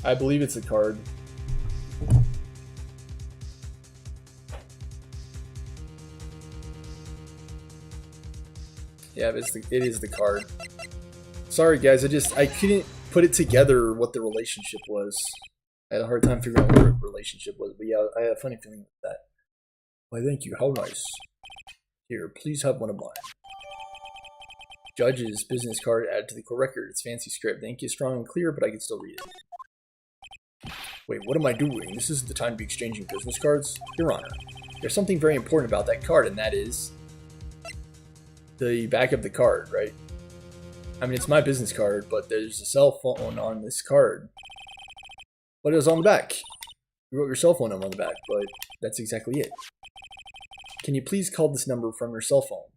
I believe it's a card. Yeah, it is the card. Sorry, guys. I couldn't put it together what the relationship was. I had a hard time figuring out what the relationship was. But yeah, I had a funny feeling with that. Why, thank you. How nice. Here, please have one of mine. Judge's business card added to the court record. It's fancy script. The ink is strong and clear, but I can still read it. Wait, what am I doing? This isn't the time to be exchanging business cards. Your Honor, there's something very important about that card, and that is the back of the card, right? I mean, it's my business card, but there's a cell phone on this card. What is on the back? You wrote your cell phone number on the back, but that's exactly it. Can you please call this number from your cell phone?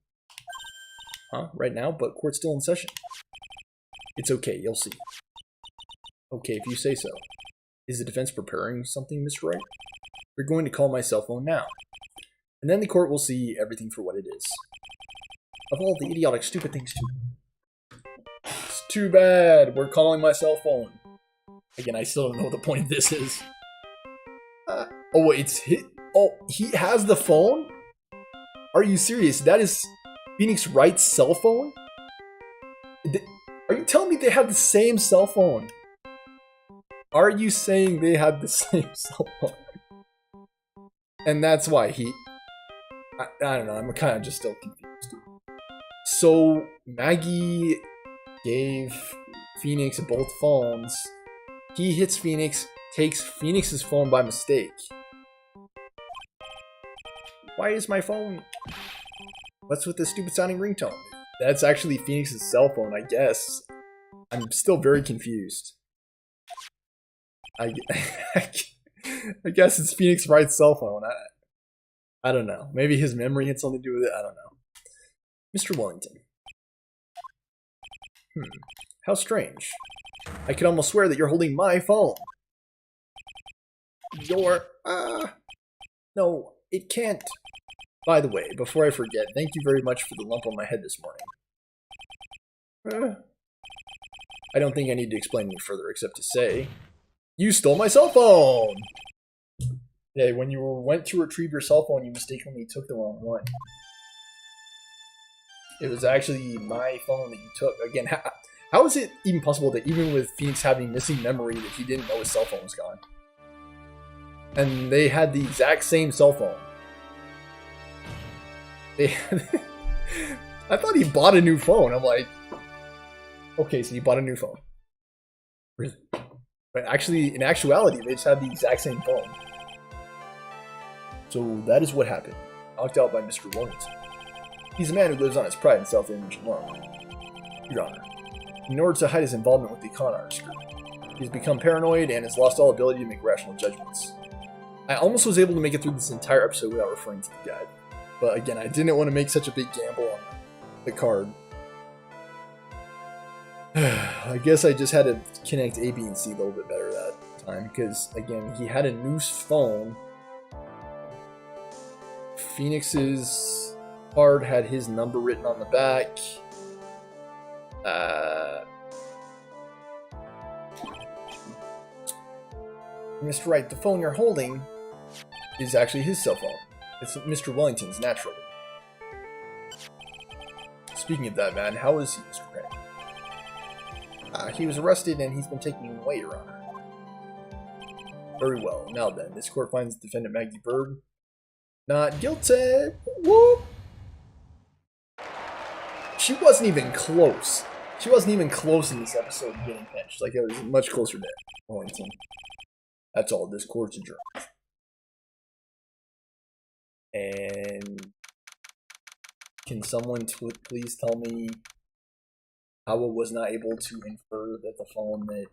Huh? Right now? But court's still in session. It's okay, you'll see. Okay, if you say so. Is the defense preparing something, Mr. Wright? We're going to call my cell phone now. And then the court will see everything for what it is. Of all the idiotic, stupid things to do. It's too bad. We're calling my cell phone. Again, I still don't know what the point of this is. Oh, wait, it's his. Oh, he has the phone? Are you serious? That is Phoenix Wright's cell phone? Are you telling me they have the same cell phone? Are you saying they had the same cell phone? And that's why he... I don't know, I'm kind of just still confused. So, Maggie gave Phoenix both phones. He hits Phoenix, takes Phoenix's phone by mistake. Why is my phone... What's with the stupid sounding ringtone? That's actually Phoenix's cell phone, I guess. I'm still very confused. I guess it's Phoenix Wright's cell phone. I don't know. Maybe his memory had something to do with it. I don't know. Mr. Wellington. How strange. I could almost swear that you're holding my phone. No, it can't. By the way, before I forget, thank you very much for the lump on my head this morning. I don't think I need to explain any further except to say, you stole my cell phone! Yeah, when you went to retrieve your cell phone, you mistakenly took the wrong one. It was actually my phone that you took. Again, how is it even possible that even with Phoenix having missing memory that he didn't know his cell phone was gone? And they had the exact same cell phone. I thought he bought a new phone. I'm like, okay, so you bought a new phone. Really? But actually, in actuality, they just had the exact same phone. So that is what happened. Knocked out by Mr. Wellington. He's a man who lives on his pride and self-image alone. Your Honor, in order to hide his involvement with the con artist group, he's become paranoid and has lost all ability to make rational judgments. I almost was able to make it through this entire episode without referring to the guide. But again, I didn't want to make such a big gamble on the card. I guess I just had to connect A, B, and C a little bit better that time. Because, again, he had a new phone. Phoenix's card had his number written on the back. Mr. Wright, the phone you're holding is actually his cell phone. It's Mr. Wellington's, naturally. Speaking of that, man, how is he, Mr. Wright? He was arrested and he's been taken away, Your Honor. Very well. Now then, this court finds defendant Maggie Bird not guilty. Whoop! She wasn't even close. She wasn't even close in this episode of getting pinched. Like, it was much closer to Wellington. That's all. This court's adjourned. And can someone please tell me how I was not able to infer that the phone that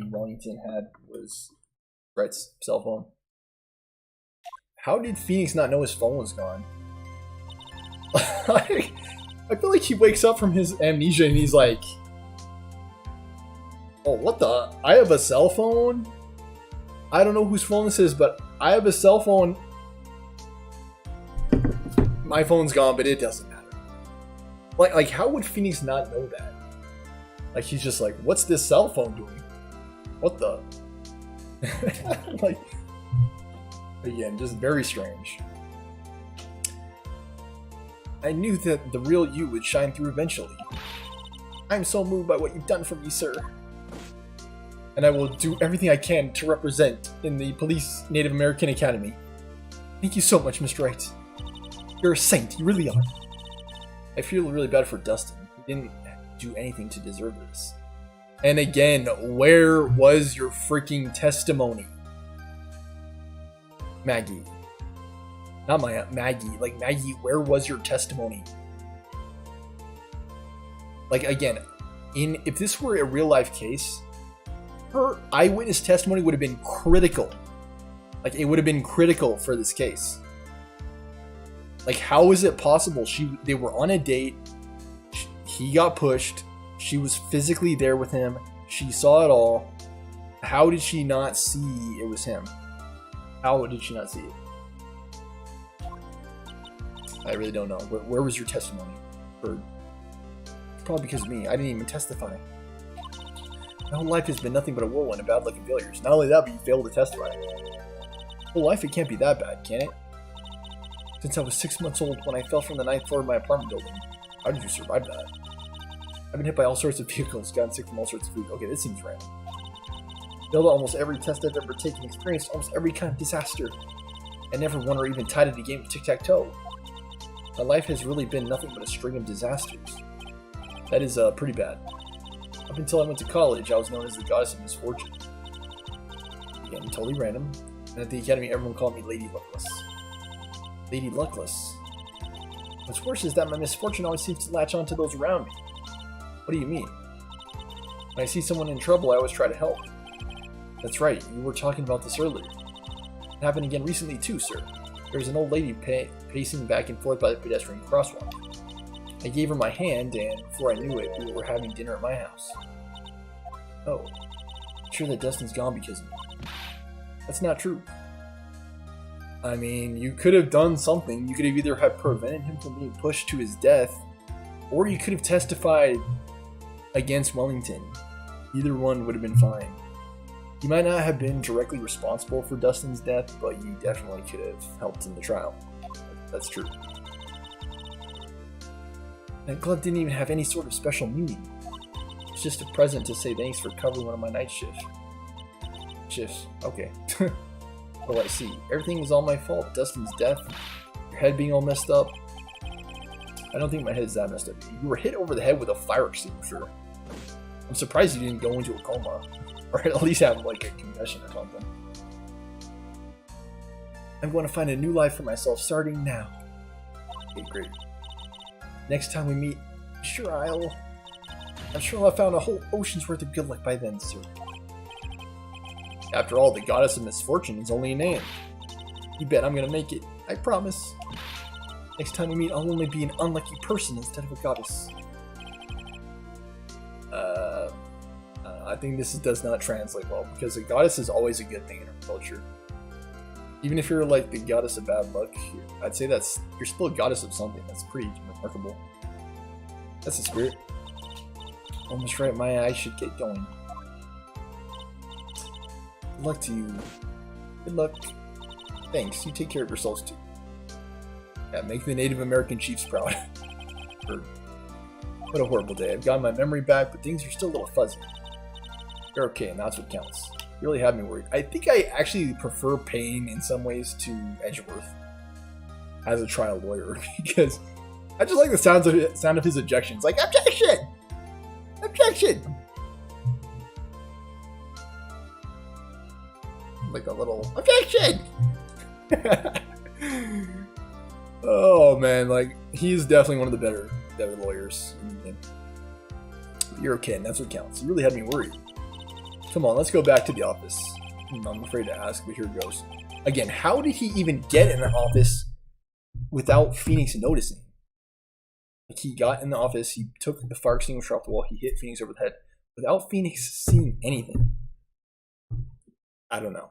Wellington had was Wright's cell phone? How did Phoenix not know his phone was gone? I feel like he wakes up from his amnesia and he's like, oh, what the? I have a cell phone? I don't know whose phone this is, but I have a cell phone. My phone's gone, but it doesn't matter. Like, how would Phoenix not know that? Like, he's just like, what's this cell phone doing? What the? Like, again, just very strange. I knew that the real you would shine through eventually. I'm so moved by what you've done for me, sir. And I will do everything I can to represent in the Police Native American Academy. Thank you so much, Mr. Wright. You're a saint, you really are. I feel really bad for Dustin. He didn't do anything to deserve this. And again, where was your freaking testimony? Maggie. Not my Aunt Maggie. Like, Maggie, where was your testimony? Like, again, if this were a real life case, her eyewitness testimony would have been critical. Like, it would have been critical for this case. Like, how is it possible? They were on a date. He got pushed. She was physically there with him. She saw it all. How did she not see it was him? How did she not see it? I really don't know. Where was your testimony? Probably because of me. I didn't even testify. My whole life has been nothing but a whirlwind of bad luck and failures. Not only that, but you failed to testify. Whole life, it can't be that bad, can it? Since I was 6 months old when I fell from the 9th floor of my apartment building. How did you survive that? I've been hit by all sorts of vehicles, gotten sick from all sorts of food. Okay, this seems random. Failed almost every test I've ever taken, experienced almost every kind of disaster. I never won or even tied at a game of tic-tac-toe. My life has really been nothing but a string of disasters. That is pretty bad. Up until I went to college, I was known as the Goddess of Misfortune. Again, totally random. And at the academy, everyone called me Lady Luckless. Lady Luckless. What's worse is that my misfortune always seems to latch onto those around me. What do you mean? When I see someone in trouble, I always try to help. That's right, you were talking about this earlier. It happened again recently too, sir. There was an old lady pacing back and forth by the pedestrian crosswalk. I gave her my hand, and before I knew it, we were having dinner at my house. Oh, I'm sure that Dustin's gone because of me. That's not true. I mean, you could have done something. You could have either have prevented him from being pushed to his death, or you could have testified against Wellington. Either one would have been fine. You might not have been directly responsible for Dustin's death, but you definitely could have helped in the trial. That's true. That glove didn't even have any sort of special meaning. It's just a present to say thanks for covering one of my night shifts. Okay. Oh, I see. Everything was all my fault. Dustin's death, your head being all messed up. I don't think my head's that messed up. You were hit over the head with a fire extinguisher. I'm surprised you didn't go into a coma. Or at least have, like, a concussion or something. I'm going to find a new life for myself starting now. Okay, great. Next time we meet, I'm sure I'll have found a whole ocean's worth of good luck by then, sir. After all, the Goddess of Misfortune is only a name. You bet I'm going to make it. I promise. Next time we meet, I'll only be an unlucky person instead of a goddess. I think this does not translate well, because a goddess is always a good thing in our culture. Even if you're like the goddess of bad luck, I'd say you're still a goddess of something. That's pretty remarkable. That's the spirit. Almost right, Maya. I should get going. Good luck to you. Good luck. Thanks. You take care of yourselves too. Yeah, make the Native American chiefs proud. What a horrible day. I've gotten my memory back, but things are still a little fuzzy. You're okay, and that's what counts. You really have me worried. I think I actually prefer Payne in some ways to Edgeworth as a trial lawyer, because I just like the sound of his ejection. It's like, objection! Objection! Like a little, objection! Oh, man, like, he's definitely one of the better lawyers in the game. But you're okay, and that's what counts. You really had me worried. Come on, let's go back to the office. I'm afraid to ask, but here it goes. Again, how did he even get in the office without Phoenix noticing? Like, he got in the office, he took the fire extinguisher off the wall, he hit Phoenix over the head without Phoenix seeing anything. I don't know.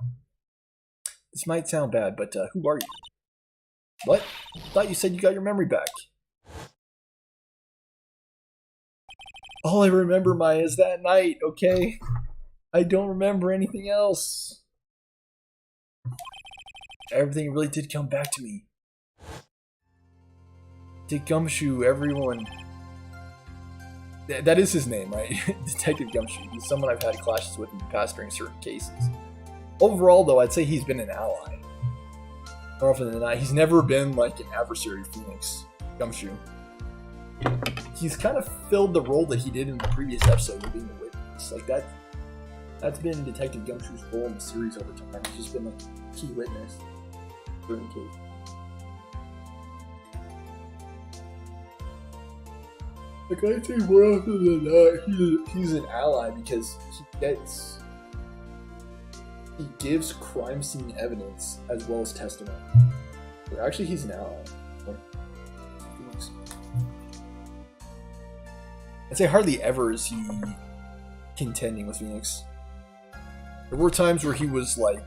This might sound bad, but who are you? What? I thought you said you got your memory back. All I remember, Maya, is that night, okay? I don't remember anything else. Everything really did come back to me. Dick Gumshoe, everyone. That is his name, right? Detective Gumshoe. He's someone I've had clashes with in the past during certain cases. Overall, though, I'd say he's been an ally. More often than not, he's never been like an adversary of Phoenix. Gumshoe. He's kind of filled the role that he did in the previous episode of being a witness. Like that's been Detective Gumshoe's role in the series over time. He's just been like a key witness during the case. Like, I'd say more often than not, he's an ally because he gives crime scene evidence as well as testimony. But actually, he's an ally. I'd say hardly ever is he contending with Phoenix. There were times where he was like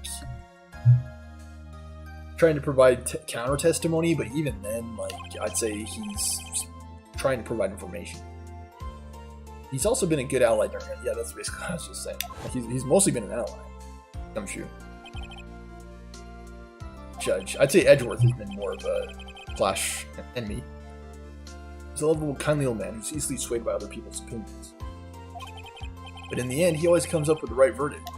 trying to provide counter testimony, but even then, like, I'd say he's trying to provide information. He's also been a good ally during it. Yeah, that's basically what I was just saying. Like, he's mostly been an ally. Gumshoe. Judge. I'd say Edgeworth has been more of a Flash enemy. He's a lovable, kindly old man who's easily swayed by other people's opinions. But in the end, he always comes up with the right verdict.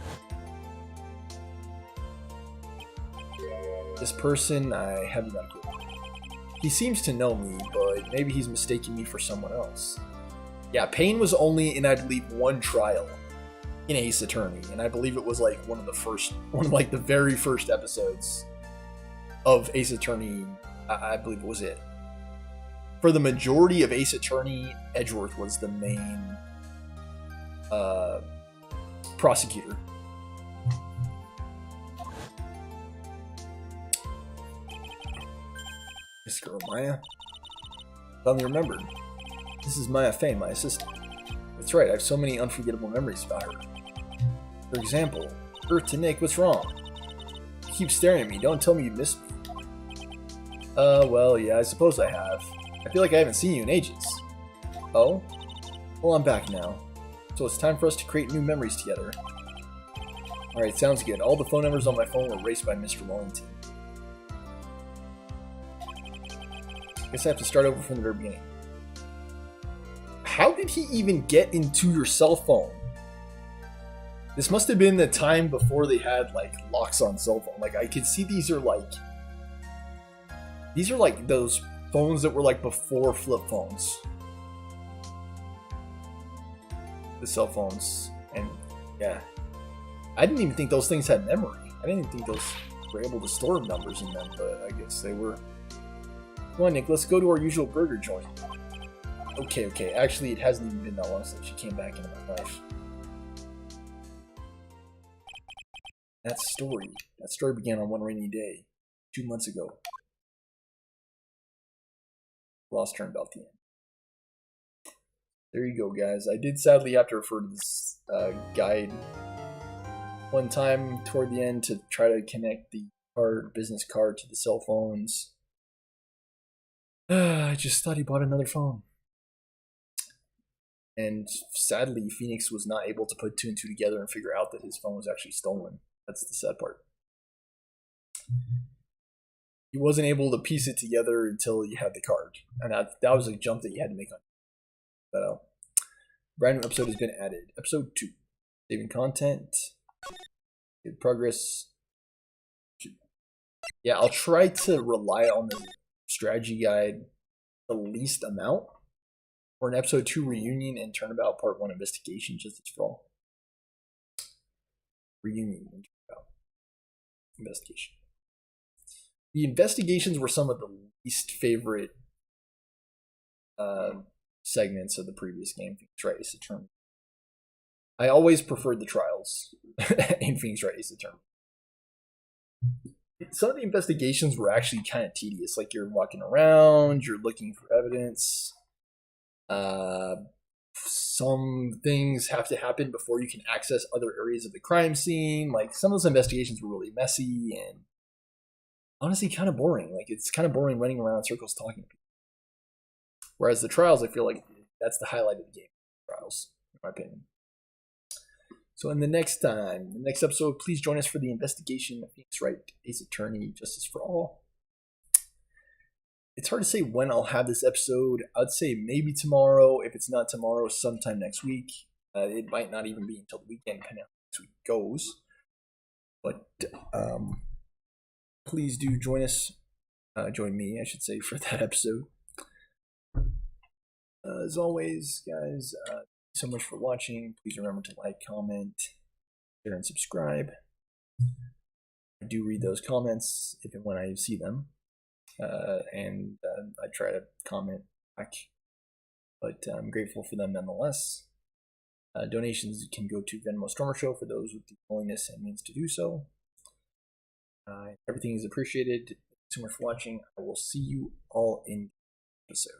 This person, I haven't got a clue. He seems to know me, but maybe he's mistaking me for someone else. Yeah, Payne was only in, I believe, one trial in Ace Attorney, and I believe it was like one of the very first episodes of Ace Attorney. I believe it was it. For the majority of Ace Attorney, Edgeworth was the main prosecutor. This girl, Maya. Finally remembered. This is Maya Fane, my assistant. That's right, I have so many unforgettable memories about her. For example, Earth to Nick, what's wrong? You keep staring at me, don't tell me you missed me. Well, yeah, I suppose I have. I feel like I haven't seen you in ages. Oh? Well, I'm back now. So it's time for us to create new memories together. Alright, sounds good. All the phone numbers on my phone were erased by Mr. Wellington. Guess I have to start over from the very beginning. How did he even get into your cell phone? This must have been the time before they had like locks on cell phone. Like, I could see these are like those phones that were like before flip phones. The cell phones. And yeah. I didn't even think those things had memory. I didn't even think those were able to store numbers in them, but I guess they were. Come on, Nick, let's go to our usual burger joint. Okay. Actually, it hasn't even been that long since she came back into my life. That story began on one rainy day, 2 months ago. Lost turned out the end. There you go, guys. I did sadly have to refer to this guide one time toward the end to try to connect the business card to the cell phones. I just thought he bought another phone. And sadly, Phoenix was not able to put two and two together and figure out that his phone was actually stolen. That's the sad part. He wasn't able to piece it together until he had the card. And that was a jump that you had to make on. But brand new episode has been added. Episode 2. Saving content. Good progress. Yeah, I'll try to rely on the strategy guide the least amount for an episode 2 reunion and turnabout part 1 investigation, Justice for All. Reunion and turnabout investigation. The investigations were some of the least favorite segments of the previous game, Phoenix Wright Ace Attorney. I always preferred the trials in Phoenix Wright Ace Attorney. Some of the investigations were actually kind of tedious. Like you're walking around, you're looking for evidence. Some things have to happen before you can access other areas of the crime scene. Like some of those investigations were really messy and honestly kind of boring. Like it's kind of boring running around in circles talking to people. Whereas the trials, I feel like that's the highlight of the game. Trials, in my opinion. So in the next episode, please join us for the investigation of Phoenix Wright Ace Attorney, Justice for All. It's hard to say when I'll have this episode. I'd say maybe tomorrow. If it's not tomorrow, sometime next week. It might not even be until the weekend, depending on how next week goes. But please do join us. Join me, I should say, for that episode. As always, guys, thank you so much for watching. Please remember to like, comment, share, and subscribe. I do read those comments if and when I see them. And I try to comment back, but I'm grateful for them nonetheless. Donations can go to Venmo Stormer Show for those with the willingness and means to do so. Everything is appreciated. Thank you so much for watching. I will see you all in the episode.